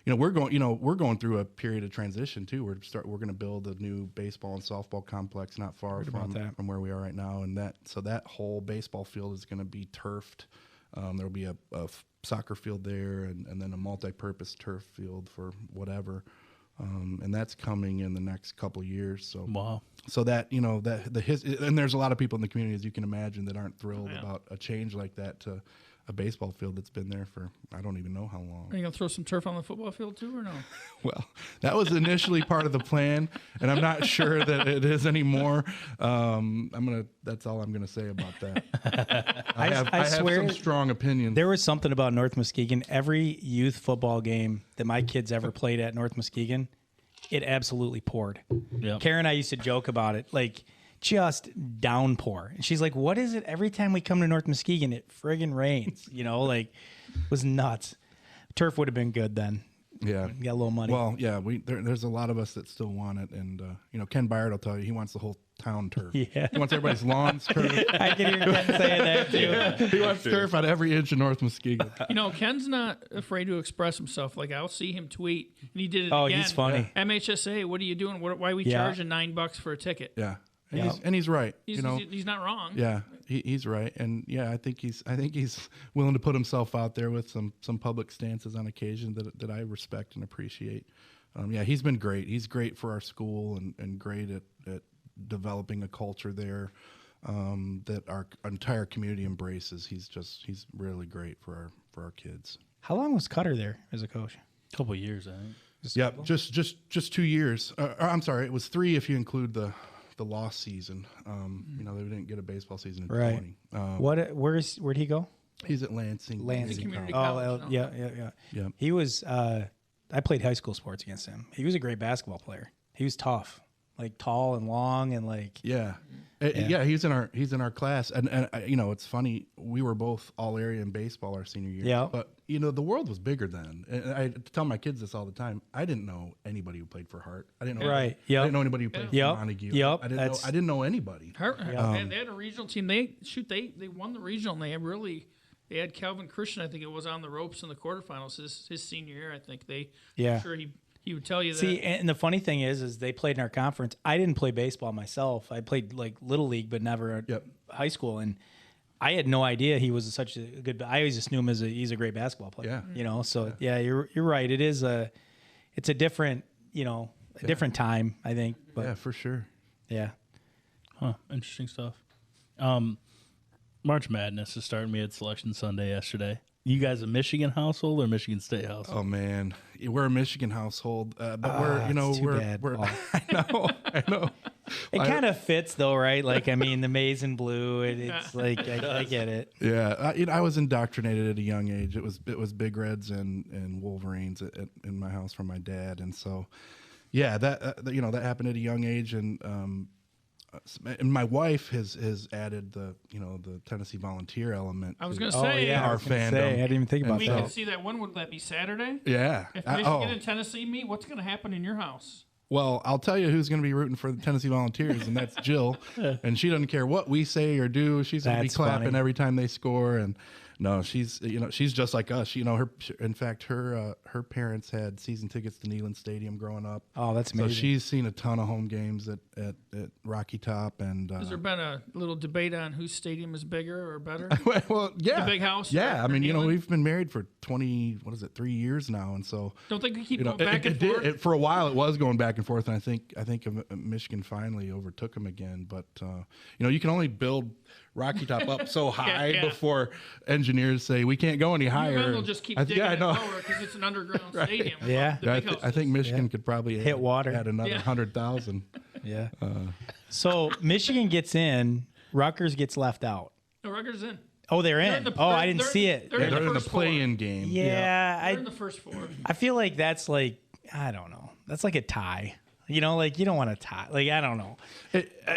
We're going through a period of transition too. We're going to build a new baseball and softball complex not far from where we are right now, and that whole baseball field is going to be turfed. There'll be a soccer field there, and then a multi-purpose turf field for whatever, and that's coming in the next couple of years. So Wow. So that and there's a lot of people in the community, as you can imagine, that aren't thrilled about a change like that to a baseball field that's been there for I don't even know how long. Are you gonna throw some turf on the football field too, or no? Well, that was initially part of the plan, and I'm not sure that it is anymore. That's all I'm gonna say about that. I have swear some strong opinions. There was something about North Muskegon. Every youth football game that my kids ever played at North Muskegon, it absolutely poured. Yep. Karen and I used to joke about it, like just downpour. And she's like, "What is it? Every time we come to North Muskegon, it friggin' rains." It was nuts. Turf would have been good then. Yeah, Got a little money. Well, yeah, there's a lot of us that still want it, and Ken Byard will tell you he wants the whole town turf. Yeah. He wants everybody's lawns turf. I can hear Ken saying that too. He wants turf on every inch of North Muskegon. Ken's not afraid to express himself. Like I'll see him tweet, and he did it Oh, again. he's funny. MHSA, what are you doing? Why are we charging $9 for a ticket? Yeah. and he's right. He's not wrong. Yeah, he's right, and yeah, I think he's willing to put himself out there with some public stances on occasion that I respect and appreciate. Yeah, he's been great. He's great for our school and great at developing a culture there that our entire community embraces. He's really great for our kids. How long was Cutter there as a coach? A couple of years, I think. Yeah, just 2 years. I'm sorry, it was 3 if you include the lost season. They didn't get a baseball season in 20. Where'd he go? He's at Lansing. Community college. Yeah. He was. I played high school sports against him. He was a great basketball player. He was tough, like tall and long, and like. Yeah. He's in our class, and it's funny. We were both all area in baseball our senior year. Yeah. But the world was bigger then. And I tell my kids this all the time. I didn't know anybody who played for Hart. I didn't know. Right. I didn't know anybody who played for Montague. Yep. I didn't know anybody. They had a regional team. They won the regional, and they had Calvin Christian. I think it was on the ropes in the quarterfinals his senior year. I think I'm sure he would tell you that. See, and the funny thing is they played in our conference. I didn't play baseball myself. I played like little league, but never high school. And I had no idea he was such a good. I always just knew him as he's a great basketball player. Yeah. So you're right. It's a different different time, I think. But yeah, for sure. Yeah. Huh. Interesting stuff. March Madness is starting. We had Selection Sunday yesterday. You guys a Michigan household or Michigan State household? Oh man, we're a Michigan household, but we're I know. It kind of fits though, right? Like the maize and blue. It's like I get it. Yeah, I was indoctrinated at a young age. It was Big Reds and Wolverines in my house from my dad, and so yeah, that happened at a young age, and my wife has added the Tennessee Volunteer element. I was going to say, our fandom. I didn't even think about we that. can see that one. Would that be Saturday? Yeah. If Michigan and Tennessee meet, what's going to happen in your house? Well, I'll tell you who's going to be rooting for the Tennessee Volunteers, and that's Jill. And she doesn't care what we say or do. She's going to be clapping funny every time they score. And no, she's just like us. In fact, her parents had season tickets to Neyland Stadium growing up. Oh, that's amazing. So she's seen a ton of home games at Rocky Top. And has there been a little debate on whose stadium is bigger or better? Well, yeah, the big house. Yeah, we've been married for 3 years now, and so don't think we keep going back and forth. For a while, it was going back and forth, and I think Michigan finally overtook them again. But you can only build Rocky Top up so high before engineers say we can't go any higher. They'll just keep digging it lower because it's an underground stadium. Yeah, I think Michigan could probably hit water at another 100,000. Yeah. So Michigan gets in, Rutgers gets left out. No, Rutgers in. Oh, they're in. I didn't see it. They're in the play-in game. Yeah, they're in the first 4. I feel like that's like I don't know. That's like a tie. You don't want to tie. Like I don't know.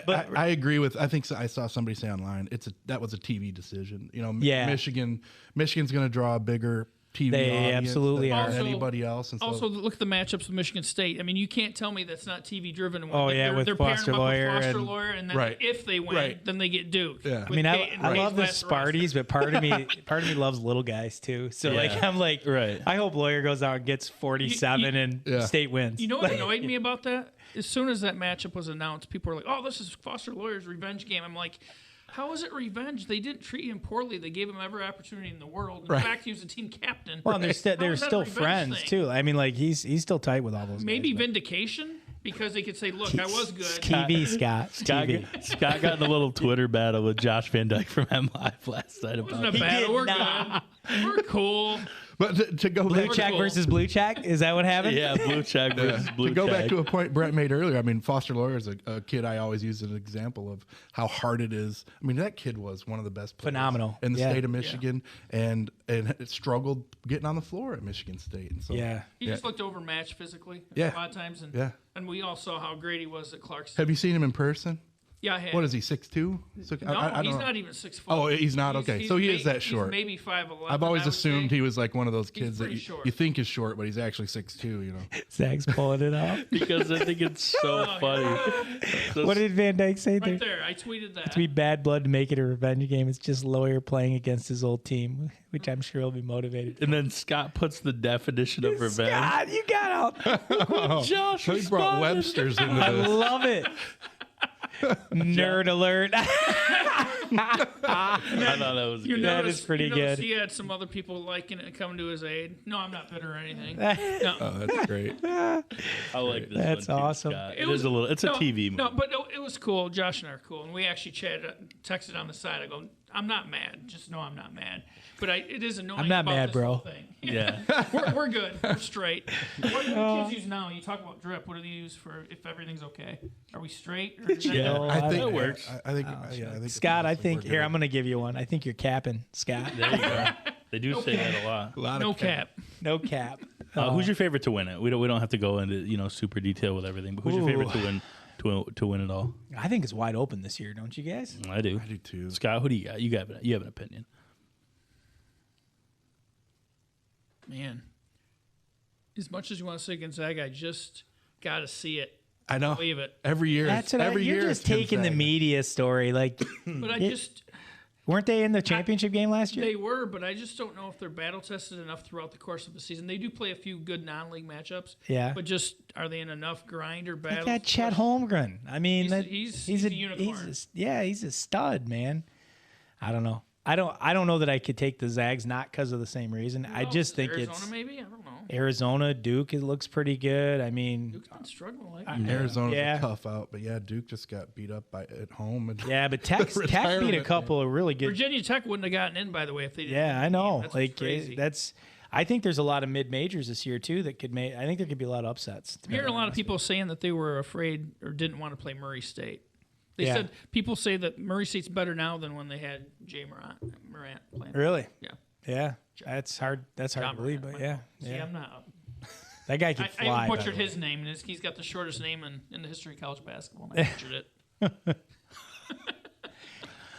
But I agree with. I think I saw somebody say online that was a TV decision. Michigan's going to draw a bigger TV audience absolutely than are. anybody else. And also, look at the matchups with Michigan State. You can't tell me that's not TV driven. With Foster Lawyer, and then if they win, then they get Duke. Yeah. I love the Sparties, but part of me loves little guys too. So I'm like, I hope Lawyer goes out and gets 47 and State wins. You know what annoyed me about that? As soon as that matchup was announced, people were like, "Oh, this is Foster Lawyer's revenge game." I'm like, how is it revenge? They didn't treat him poorly. They gave him every opportunity in the world. In fact, he was a team captain. Well, they're still friends too. He's still tight with all those. Maybe guys, vindication because they could say, "Look, I was good." TV Scott got in a little Twitter battle with Josh Van Dyke from M Live last night. It wasn't a battle. We're good. We're cool. But to go Blue Check versus Blue Check, is that what happened? Yeah, Blue Check versus Blue Check. To go back to a point Brett made earlier, Foster Lawyer is a kid I always use as an example of how hard it is. That kid was one of the best players phenomenal in the state of Michigan, and it struggled getting on the floor at Michigan State. And so, he just looked overmatched physically a lot of times, and we all saw how great he was at Clarkson. Have you seen him in person? Yeah, I have. What is he, 6'2"? He's not even 6 foot. Oh, he's not? Okay. So he is that short. He's maybe 5'11". I've always assumed he was like one of those kids that you think is short, but he's actually 6'2", Zach's pulling it off. Because I think it's so funny. What did Van Dyke say right there? I tweeted that. To be bad blood to make it a revenge game, it's just Lawyer playing against his old team, which I'm sure he'll be motivated for. And then Scott puts the definition of revenge. Scott, you got out. Josh he brought Webster's into this. I love it. Nerd alert. I thought that was good. That is pretty good. He had some other people liking it and coming to his aid. No, I'm not bitter or anything. No. Oh, that's great. I like this. That's one too, awesome. Scott. It's a little. It's a TV movie. No, but it was cool. Josh and I are cool, and we actually texted on the side. I go, I'm not mad. Just know I'm not mad. But it is annoying. I'm not about mad, this bro. whole thing. Yeah. we're good. We're straight. What do the kids use now? You talk about drip. What do they use for if everything's okay? Are we straight? Or is that- Yeah. I think that works. I think. Yeah, I think. Scott, I it's think mostly here we're I'm going to give you one. I think you're capping, Scott. There you go. They do say that a lot. good. A lot no of cap. No cap. Who's your favorite to win it? We don't have to go into super detail with everything. But who's your favorite to win it all? I think it's wide open this year, don't you guys? I do. I do too. Scott, who do you got? You have an opinion. Man, as much as you want to say Gonzaga, I just got to see it. I know. Believe it. Every year. That's what every you're year. just it's taking the Gonzaga. media story. Like, But I Yeah. just weren't they in the championship game last year? they were, but I just don't know if they're battle tested enough throughout the course of the season. They do play a few good non-league matchups. Yeah. But just are they in enough grind or They battle? got Chet Holmgren. I mean, He's a unicorn. He's a stud, man. I don't know. I don't know that I could take the Zags, not because of the same reason. I just think Arizona, it's maybe. I don't know. Arizona, Duke. It looks pretty good. I mean, Duke's been struggling lately. Arizona's Yeah. a tough out, but yeah, Duke just got beat up at home. And yeah, but Tech beat a Retirement, couple of really good. Virginia Tech wouldn't have gotten in, by the way, if they didn't. Yeah, I know. That's Like crazy. that's. I think there's a lot of mid majors this year too that could make. I think there could be a lot of upsets. I'm hearing a lot of people saying that they were afraid or didn't want to play Murray State. They Yeah. said people say that Murray State's better now than when they had Jay Morant playing. Really? Yeah. Yeah, that's hard. That's hard John to believe, Morant. but yeah, See, yeah. I'm not. That guy could I fly. even by butchered the way. his name, and he's got the shortest name in the history of college basketball. And I butchered it.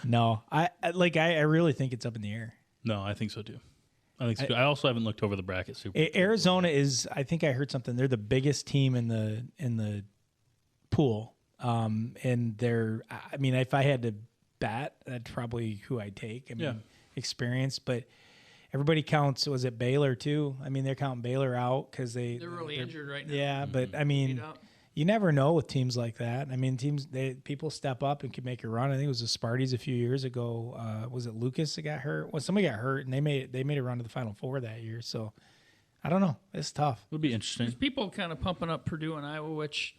No, I really think it's up in the air. No, I think so too. I also haven't looked over the bracket super. Arizona is. I think I heard something. They're the biggest team in the pool. And they're. I mean, if I had to bet, that's probably who I'd take. I mean, Yeah. experience, but everybody counts. Was it Baylor too? I mean, they're counting Baylor out because they're really injured right now. Yeah, but I Beat mean, up. you never know with teams like that. I mean, people step up and can make a run. I think it was the Sparties a few years ago. Was it Lucas that got hurt? Well, somebody got hurt, and they made a run to the Final Four that year. So I don't know. It's tough. It would be interesting. There's people kind of pumping up Purdue and Iowa, which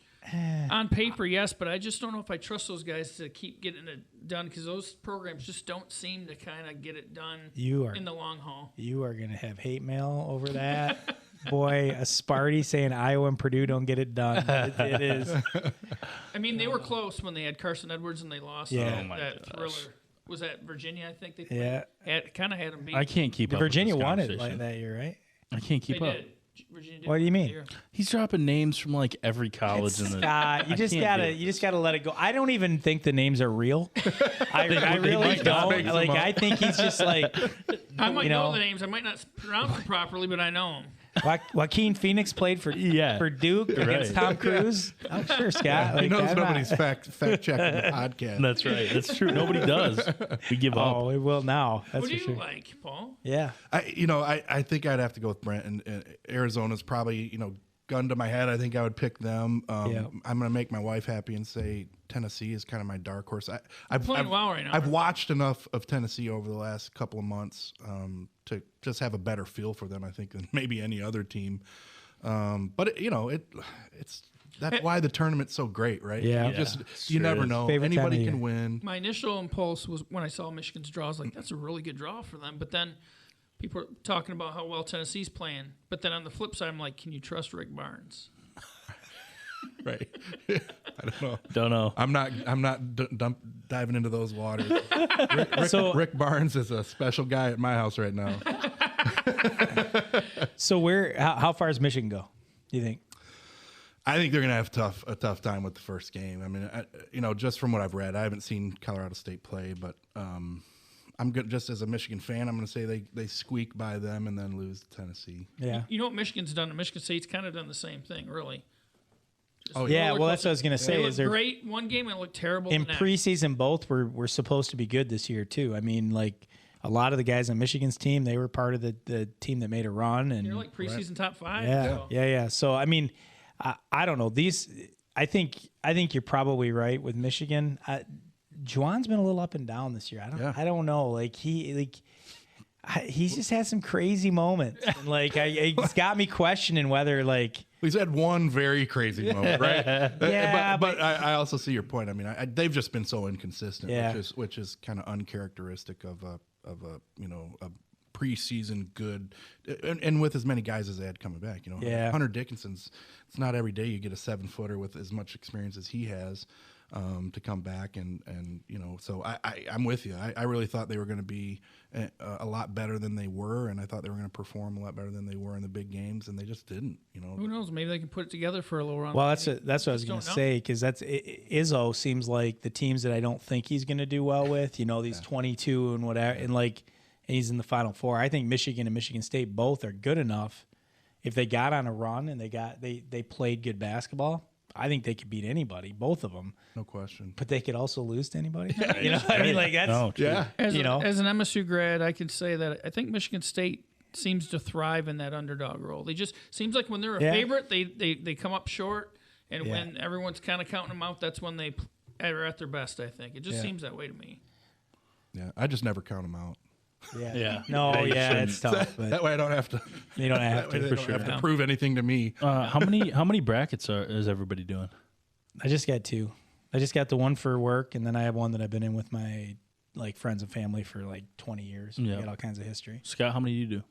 on paper, yes, but I just don't know if I trust those guys to keep getting it done because those programs just don't seem to kind of get it done in the long haul. You are going to have hate mail over that. Boy, a Sparty saying Iowa and Purdue don't get it done. It is. I mean, they were close when they had Carson Edwards and they lost Yeah. Oh my that gosh. thriller. Was that Virginia, I think they played? Yeah. Kind of had them beat. I can't keep up. Virginia with this won it conversation. that year, right? I can't They keep up. did. Virginia did What do you win mean? the year. He's dropping names from like every college in the. Scott, you I just can't gotta do it. you just gotta let it go. I don't even think the names are real. I really might not don't. make them Like up. I think he's just like I might you know know. the names. I might not pronounce them properly, but I know them. Joaquin Phoenix played for Duke against right. Tom Cruise. I'm sure, Scott. he Like, knows I'm not- nobody's fact checking the podcast. That's right. That's true. Nobody does. We give up. Oh, we will now. That's What do for you sure. like, Paul? Yeah. I think I'd have to go with Brent, and Arizona's probably, gun to my head. I think I would pick them. Yeah. I'm going to make my wife happy and say Tennessee is kind of my dark horse. I've Playing well right now. I've watched enough of Tennessee over the last couple of months to just have a better feel for them, I think, than maybe any other team. But it's that's why the tournament's so great, right? Yeah. You never is. know. Favorite time Anybody of can year. win. My initial impulse was when I saw Michigan's draw, I was like, that's a really good draw for them. But then people are talking about how well Tennessee's playing. But then on the flip side, I'm like, can you trust Rick Barnes? Right. I don't know. Don't know. I'm not diving into those waters. Rick Barnes is a special guy at my house right now. So how far does Michigan go? Do you think? I think they're going to have a tough time with the first game. I mean, just from what I've read, I haven't seen Colorado State play, but I'm good. Just as a Michigan fan, I'm going to say they squeak by them and then lose to Tennessee. Yeah. You know what Michigan's done? Michigan State's kind of done the same thing, really. Yeah. Well, that's what I was gonna say. They Is looked there great one game and looked terrible in the next. preseason both were supposed to be good this year too. I mean, like a lot of the guys on Michigan's team, they were part of the team that made a run, and They're like preseason top 5. yeah, so. yeah. So I mean, I don't know. I think you're probably right with Michigan. Juwan's been a little up and down this year. I don't know. Like he's just had some crazy moments. And it's got me questioning whether he's had one very crazy moment, right? Yeah, but I also see your point. I mean, they've just been so inconsistent, which is kind of uncharacteristic of a preseason good, and with as many guys as they had coming back. Hunter Dickinson's. It's not every day you get a 7-footer with as much experience as he has. To come back and so I'm with you. I really thought they were going to be a lot better than they were, and I thought they were going to perform a lot better than they were in the big games, and they just didn't. Who knows? Maybe they can put it together for a little run. Well, that's what I was going to say, because Izzo seems like the teams that I don't think he's going to do well with. These 22 and whatever, and he's in the Final Four. I think Michigan and Michigan State both are good enough. If they got on a run and they played good basketball, I think they could beat anybody, both of them. No question. But they could also lose to anybody. I mean, that's As an MSU grad, I could say that I think Michigan State seems to thrive in that underdog role. They just seems like when they're a favorite, they come up short, and when everyone's kind of counting them out, that's when they are at their best. I think it just seems that way to me. Yeah, I just never count them out. Yeah. No, it's tough. But that way I don't have to. You don't have to. They don't have to prove anything to me. How many brackets is everybody doing? I just got 2. I just got the one for work, and then I have one that I've been in with my friends and family for 20 years. Yeah. We got all kinds of history. Scott, how many do you do?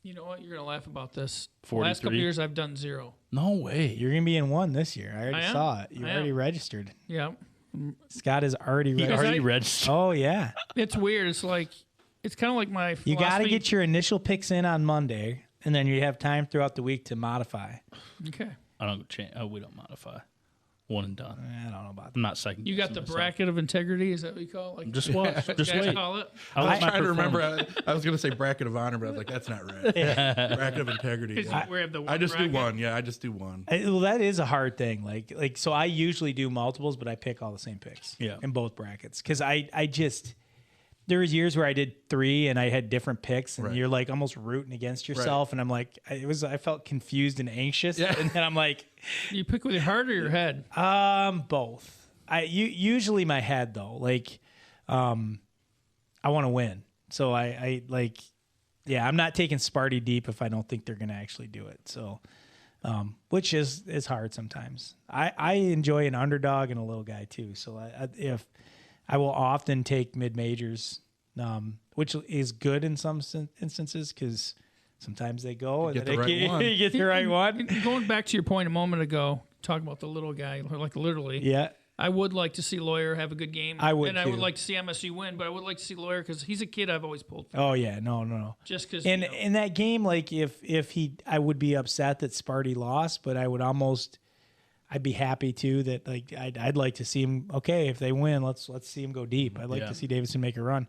You know what? You're gonna laugh about this. 43? The last couple years, I've done 0. No way. You're gonna be in one this year. I already saw it. You already registered. Yeah. Scott is already registered. Already registered. Oh yeah. It's weird. It's kind of like my philosophy. You got to get your initial picks in on Monday, and then you have time throughout the week to modify. Okay. We don't modify. One and done. I don't know about that. I'm not second. You got the bracket of integrity. Is that what you call it? Just watch. Just wait. Call it? I was trying to remember. I was going to say bracket of honor, but I was like, that's not right. Bracket of integrity. I just do one. Yeah, I just do one. Well, that is a hard thing. So I usually do multiples, but I pick all the same picks. Yeah. In both brackets, because I just. There was years where I did 3 and I had different picks, and you're almost rooting against yourself, and I'm I felt confused and anxious, and then I'm like, you pick with your heart or your head? Both. Usually my head though, I want to win, so I'm not taking Sparty deep if I don't think they're going to actually do it. So, which is hard sometimes. I enjoy an underdog and a little guy too. So if I will often take mid-majors, which is good in some instances because sometimes they go and you get the right one. Going back to your point a moment ago, talking about the little guy, literally. Yeah. I would like to see Lawyer have a good game. I would, and too. I would like to see MSU win, but I would like to see Lawyer because he's a kid I've always pulled for. Oh yeah, no. Just because. And in that game, I would be upset that Sparty lost, but I'd be happy too that I'd like to see him. Okay, if they win, let's see him go deep. I'd like to see Davidson make a run.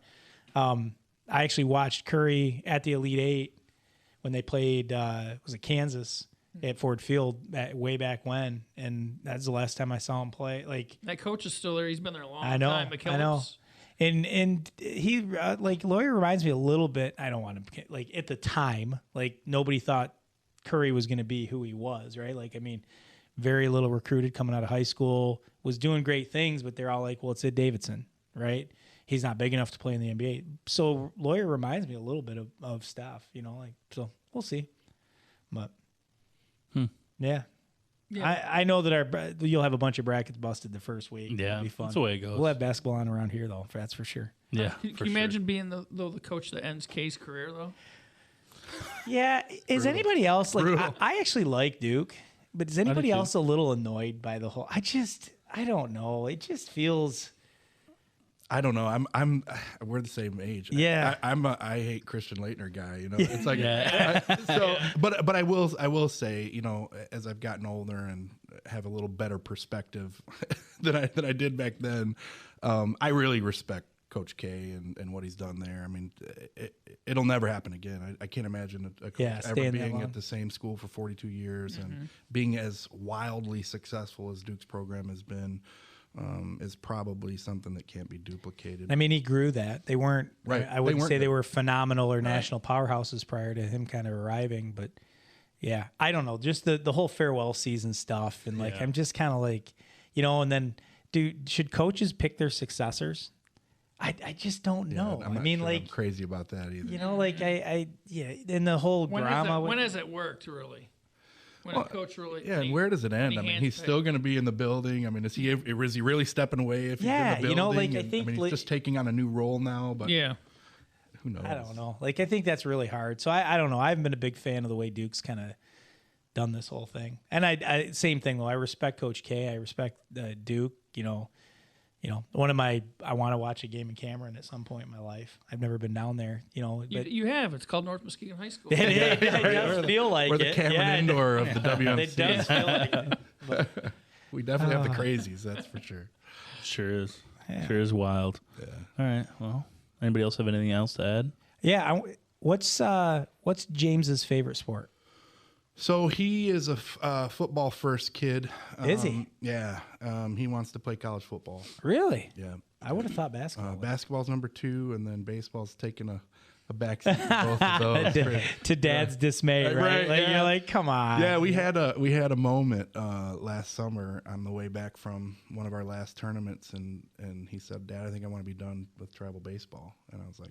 I actually watched Curry at the Elite Eight when they played. Was it Kansas at Ford Field way back when? And that's the last time I saw him play. That coach is still there. He's been there a long time. I know. And he Lawyer reminds me a little bit. I don't want to at the time nobody thought Curry was going to be who he was, right? Very little recruited coming out of high school, was doing great things, but they're all well, it's Ed Davidson, right? He's not big enough to play in the NBA. So Lawyer reminds me a little bit of Steph, so we'll see. But yeah. I know that you'll have a bunch of brackets busted the first week. Yeah, it'll be fun. That's the way it goes. We'll have basketball on around here though, that's for sure. Yeah. Can you imagine being the coach that ends K's career though? Yeah. Is anybody else I actually like Duke. But is anybody else a little annoyed by the whole? I don't know. It just feels. I don't know. We're the same age. Yeah. I hate Christian Laettner guy. It's but I will say, as I've gotten older and have a little better perspective than I did back then, I really respect Coach K and what he's done there. I mean, it'll never happen again. I can't imagine a coach ever being at the same school for 42 years and being as wildly successful as Duke's program has been is probably something that can't be duplicated. I mean, he grew that. They weren't, right. I wouldn't say they were phenomenal or national powerhouses prior to him kind of arriving, but Yeah, I don't know, just the whole farewell season stuff, and like I'm just kind of like, and then should coaches pick their successors? I just don't know. I'm not sure I'm crazy about that either. Like in the whole drama. When has it worked really? When a coach really? Yeah, and where does it end? I mean, he's still going to be in the building. I mean, is he really stepping away if he's in the building? I think he's just taking on a new role now. But who knows? I don't know. Like, I think that's really hard. So I don't know. I haven't been a big fan of the way Duke's kind of done this whole thing. And I same thing though. I respect Coach K. I respect Duke. I want to watch a game in Cameron at some point in my life. I've never been down there, but you have. It's called North Muskegon High School. It does feel like we're the Cameron indoor of the WMC. It does feel like it. But, we definitely have the crazies, that's for sure. Sure is. Yeah. Sure is wild. Yeah. All right. Well, anybody else have anything else to add? Yeah. What's James's favorite sport? So he is a football first kid. Is he? Yeah. He wants to play college football. Really? Yeah. I would have thought basketball. Basketball's number 2, and then baseball's taking a backseat to both of those. to Dad's dismay, right? Like, you're like, come on. Yeah, we had a moment last summer on the way back from one of our last tournaments, and he said, "Dad, I think I want to be done with travel baseball." And I was like,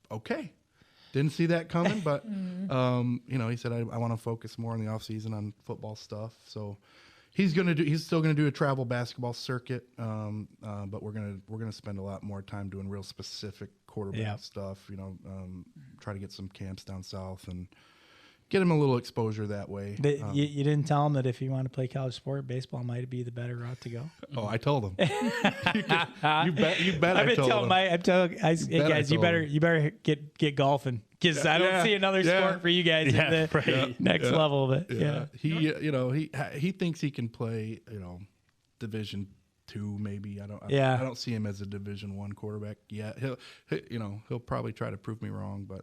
"Okay." Didn't see that coming, but he said I want to focus more in the off season on football stuff. So he's still gonna do a travel basketball circuit, but we're gonna spend a lot more time doing real specific quarterback stuff. Try to get some camps down south and get him a little exposure that way. You didn't tell him that if you want to play college sport, baseball might be the better route to go. Oh, I told him. you bet. I've been telling guys, you better get golfing because I don't see another sport for you guys at the next level of it. Yeah. He thinks he can play, Division II maybe. I don't see him as a Division I quarterback yet. He'll probably try to prove me wrong, but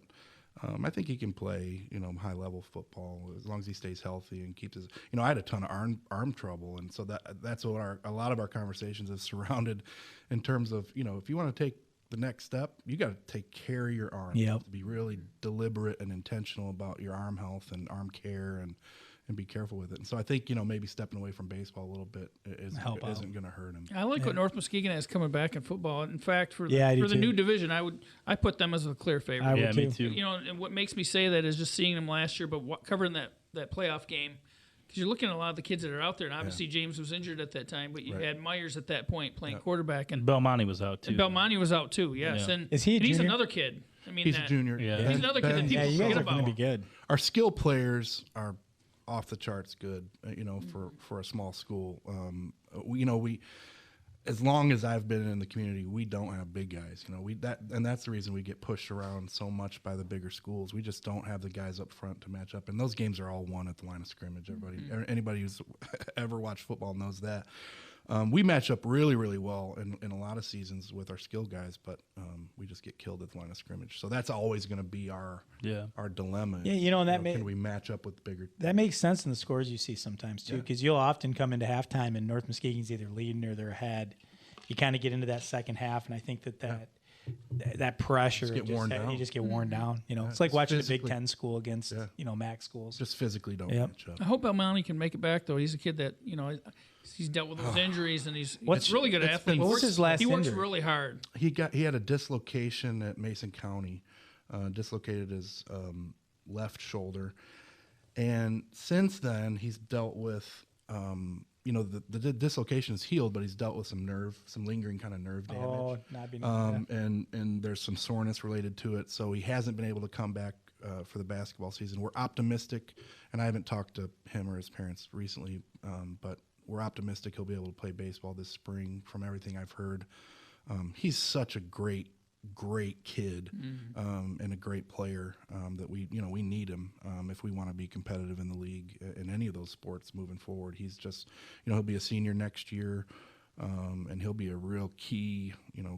I think he can play, high level football as long as he stays healthy and keeps his. I had a ton of arm trouble, and so that's what a lot of our conversations have surrounded, in terms of if you want to take the next step, you got to take care of your arm. Yep. Be really deliberate and intentional about your arm health and arm care, and be careful with it. And so I think maybe stepping away from baseball a little bit isn't going to hurt him. I like what North Muskegon has coming back in football. In fact, for the new division, I put them as a clear favorite. I would me too. And what makes me say that is just seeing them last year, but covering that playoff game, because you're looking at a lot of the kids that are out there. And obviously James was injured at that time, but you had Myers at that point playing quarterback, and Belmonte was out too. And Belmonte was out too. Yes, and is he? He's another kid. I mean, he's a junior. Yeah, he's another kid that people you forget guys are about. going to be good. Our skill players are off the charts good, for a small school. We as long as I've been in the community, we don't have big guys. And that's the reason we get pushed around so much by the bigger schools. We just don't have the guys up front to match up, and those games are all won at the line of scrimmage. Anybody who's ever watched football knows that. We match up really, really well in a lot of seasons with our skill guys, but we just get killed at the line of scrimmage. So that's always going to be our dilemma. Yeah, and can we match up with bigger? That makes sense in the scores you see sometimes too, because you'll often come into halftime and North Muskegon's either leading or they're ahead. You kind of get into that second half, and I think that pressure you just get worn down. It's like watching a Big Ten school against MAC schools. Just physically don't match up. I hope Belmonte can make it back though. He's a kid that he's dealt with those injuries, and he's a really good athlete. What was his last He works injury? really hard. He had a dislocation at Mason County, dislocated his left shoulder, and since then he's dealt with. The dislocation is healed, but he's dealt with some lingering kind of nerve damage. Oh, not being and there's some soreness related to it, so he hasn't been able to come back for the basketball season. We're optimistic, and I haven't talked to him or his parents recently, but we're optimistic he'll be able to play baseball this spring. From everything I've heard, he's such a great kid and a great player that we need him if we want to be competitive in the league in any of those sports moving forward. He's just he'll be a senior next year, and he'll be a real key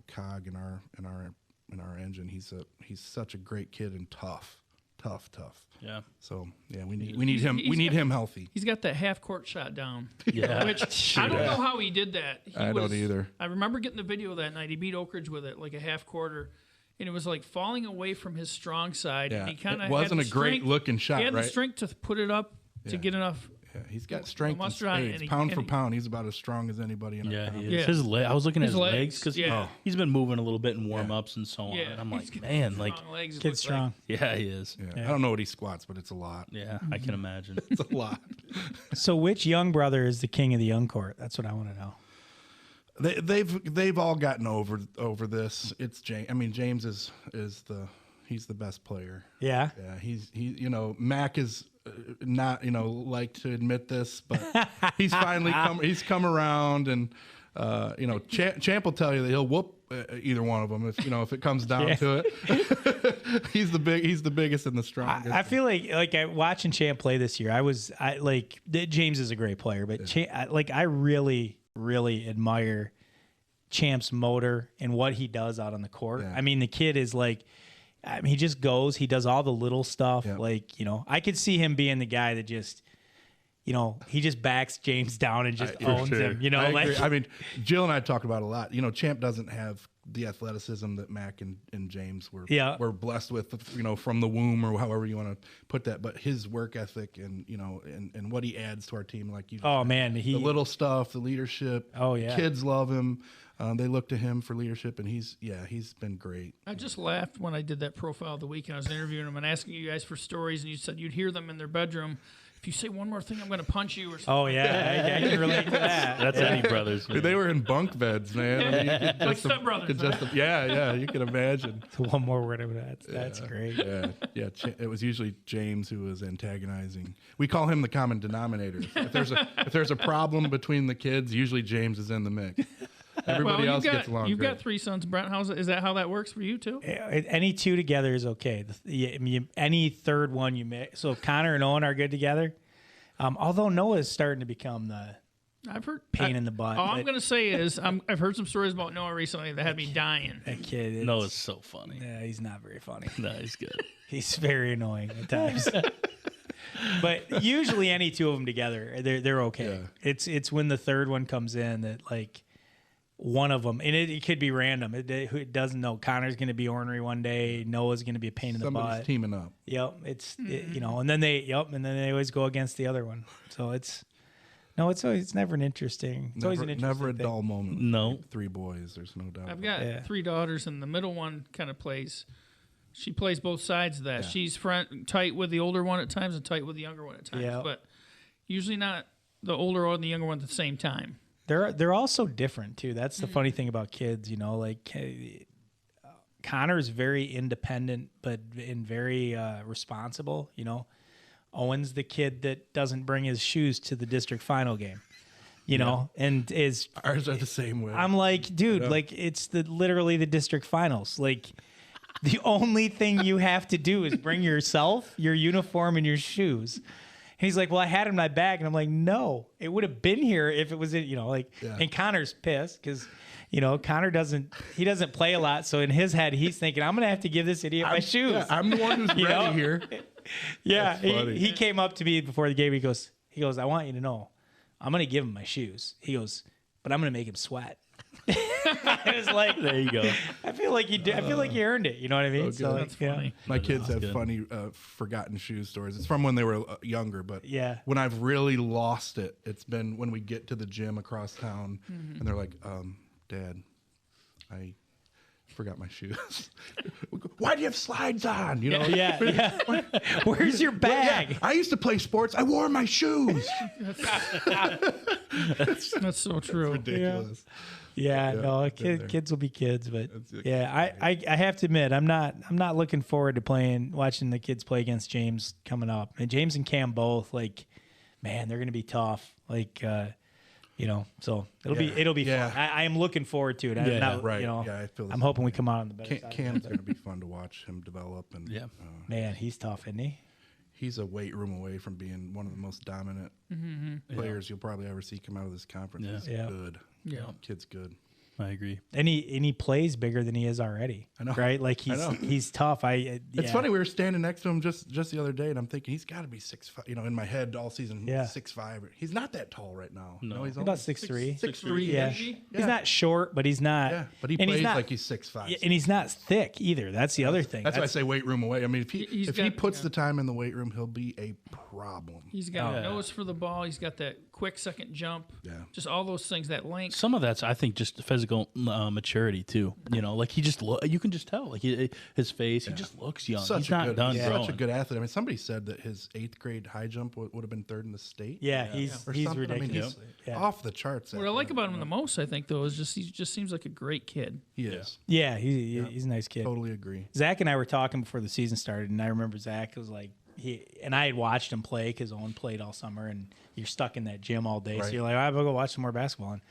cog in our engine. He's such a great kid and tough. Yeah. So we need him. We need him healthy. He's got that half court shot down. Yeah. Which I don't know how he did that. I don't either. I remember getting the video that night. He beat Oak Ridge with it like a half quarter, and it was like falling away from his strong side. Yeah. And he kind of it wasn't had a great looking shot, He had right? the strength to put it up to get enough. Yeah, he's got strength and mustard on it, spades. and Pound for pound, he's about as strong as anybody in our town. He is. I was looking at his legs because yeah. he's been moving a little bit in warm ups and so on. Yeah. And I'm like, He's man, like strong legs, it Kid's looks strong. yeah, he is. Yeah. I don't know what he squats, but it's a lot. Yeah, I can imagine. It's a lot. So which young brother is the king of the young court? That's what I want to know. They've all gotten over this. It's James. I mean, James is he's the best player. Yeah. Yeah, he Mac is not like to admit this, but he's finally come around, and Champ will tell you that he'll whoop either one of them if it comes down to it. He's the biggest and the strongest. I feel like watching Champ play this year. James is a great player, but I really admire Champ's motor and what he does out on the court. Yeah. I mean, the kid is he just goes. He does all the little stuff. Yeah. I could see him being the guy that just, he just backs James down and just owns him. I agree. I mean, Jill and I talked about it a lot. Champ doesn't have the athleticism that Mac and James were blessed with, from the womb, or however you want to put that. But his work ethic and and what he adds to our team, like you. Oh man, the little stuff, the leadership. Oh yeah, kids love him. They look to him for leadership, and he's been great. I just laughed when I did that profile of the week, and I was interviewing them and asking you guys for stories, and you said you'd hear them in their bedroom. If you say one more thing, I'm going to punch you or something. Oh, yeah. I can relate to that. That's Eddie Brothers. Man. They were in bunk beds, man. I mean, like stepbrothers. Yeah, you can imagine. So one more word of that. That's great. Yeah. It was usually James who was antagonizing. We call him the common denominator. If there's a problem between the kids, usually James is in the mix. Everybody else gets along. You've great. got 3 sons, Brent. Is that how that works for you too? Any two together is okay. Any third one you make. So Connor and Owen are good together. Although Noah's starting to become the I've heard pain in the butt. All I'm going to say is I've heard some stories about Noah recently that had me dying. That kid. Noah's so funny. Yeah, he's not very funny. No, he's good. He's very annoying at times. But usually any two of them together, they're okay. Yeah. It's when the third one comes in that one of them, and it could be random. It doesn't know. Connor's going to be ornery one day. Noah's going to be a pain in the butt. Somebody's teaming up. Yep. And then they always go against the other one. So it's never an interesting. It's always an interesting never a thing. dull moment. No. 3 boys. There's no doubt. I've got 3 daughters, and the middle one kind of plays. She plays both sides of that. Yeah. She's tight with the older one at times and tight with the younger one at times. Yep. But usually not the older or the younger one at the same time. They're all so different too. That's the funny thing about kids, Connor's very independent, but very responsible. Owen's the kid that doesn't bring his shoes to the district final game. And is ours are the same way. I'm like, dude, it's literally the district finals. The only thing you have to do is bring yourself, your uniform, and your shoes. And he's like, well, I had it in my bag. And I'm like, no, it would have been here if it was in, and Connor's pissed because, Connor doesn't play a lot. So in his head, he's thinking, I'm going to have to give this idiot my shoes. Yeah, I'm the one who's ready here. Yeah. He came up to me before the game. He goes, I want you to know, I'm going to give him my shoes. He goes, but I'm going to make him sweat. I was like, there you go. I feel like you did. I feel like you earned it. You know what I mean? So that's funny. My kids have funny forgotten shoe stories. It's from when they were younger, but when I've really lost it, it's been when we get to the gym across town, and they're like, Dad, I forgot my shoes. Why do you have slides on? Yeah. Where's your bag? Yeah, I used to play sports. I wore my shoes. That's so true. It's ridiculous. No, kids will be kids, but I have to admit, I'm not looking forward to watching the kids play against James coming up. And James and Cam both, man, they're going to be tough. So it'll be fun. I am looking forward to it. I feel I'm hoping we come out on the better side. Cam's going to be fun to watch him develop. And man, he's tough, isn't he? He's a weight room away from being one of the most dominant players you'll probably ever see come out of this conference. He's good. Yeah. Kid's good. I agree. And he plays bigger than he is already. I know. Right? Like he's tough. It's funny, we were standing next to him just the other day, and I'm thinking he's got to be 6'5". You know, in my head all season, 6'5". He's not that tall right now. No, he's about 6'3". 6'3". Yeah. He's He's not short, but he's not. Yeah, but he plays like he's 6'5". And he's not thick either. That's the other thing. That's why I say weight room away. I mean, if he puts the time in the weight room, he'll be a problem. He's got a nose for the ball. He's got that quick second jump. Yeah. Just all those things, that length. Some of that's, I think, just physical maturity too. You know, like he just you can just tell, like his face, he just looks young. He's not done growing. Such a good athlete. I mean, somebody said that his 8th grade high jump would have been 3rd in the state. Yeah, he's ridiculous. I mean, he's off the charts. What I like about him the most, I think, though, is just he just seems like a great kid. He is. Yeah, he's a nice kid. Totally agree. Zach and I were talking before the season started, and I remember Zach was like, I had watched him play because Owen played all summer, and you're stuck in that gym all day, so you're like, I'm gonna go watch some more basketball. And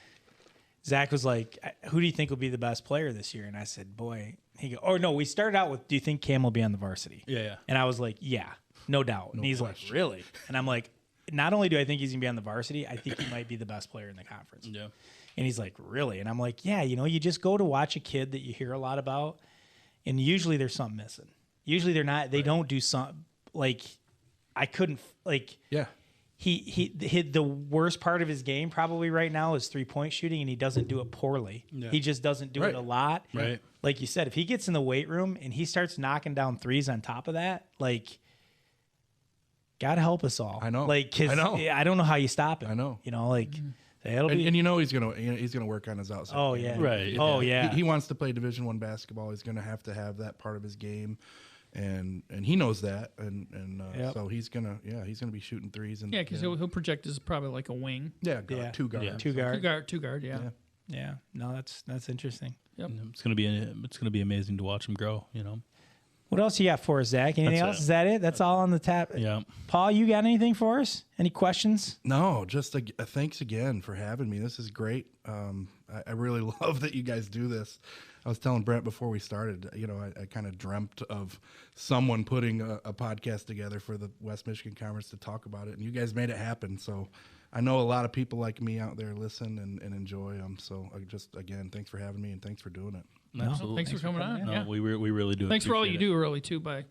Zach was like, who do you think will be the best player this year? And I said, boy. He go, oh no, we started out with, do you think Cam will be on the varsity? Yeah. And I was like, yeah, no doubt. And he's like, really? And I'm like, not only do I think he's gonna be on the varsity, I think he might be the best player in the conference. Yeah. And he's like, really? And I'm like, yeah, you just go to watch a kid that you hear a lot about, and usually there's something missing. Usually they're not, they don't do something, like, I couldn't, like, he the worst part of his game probably right now is 3-point shooting, and he doesn't do it poorly. Yeah. He just doesn't do it a lot. Right. Like you said, if he gets in the weight room and he starts knocking down threes on top of that, like, God help us all. I know. Like, 'cause I don't know how you stop him. I know. Like, and he's gonna work on his outside. Oh yeah. Right. Oh yeah. He wants to play Division I basketball. He's gonna have that part of his game. And he knows that, and so he's gonna be shooting threes. And because he'll project as probably like a wing. Two guard. Yeah. Two guard. Yeah. No, that's interesting. Yep. It's gonna be amazing to watch him grow. You know. What else you got for us, Zach? Anything else? Is that it? That's all on the tap. Yeah. Paul, you got anything for us? Any questions? No, just a thanks again for having me. This is great. I really love that you guys do this. I was telling Brent before we started, I kind of dreamt of someone putting a podcast together for the West Michigan Conference to talk about it, and you guys made it happen. So I know a lot of people like me out there listen and enjoy them. So again, thanks for having me, and thanks for doing it. Absolutely. Thanks for coming on. No, we really do. Thanks for all you do, really, too, by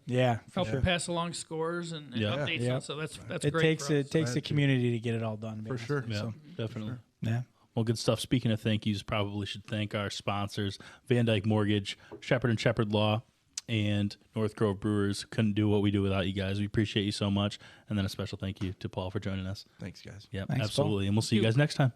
helping pass along scores and updates. And so that's it great. It takes the community to get it all done. For sure. Yeah, definitely. Yeah. Well, good stuff. Speaking of thank yous, probably should thank our sponsors, Van Dyke Mortgage, Shepherd & Shepherd Law, and North Grove Brewers. Couldn't do what we do without you guys. We appreciate you so much. And then a special thank you to Paul for joining us. Thanks, guys. Yeah, Thanks, absolutely. Paul. And we'll see you guys next time.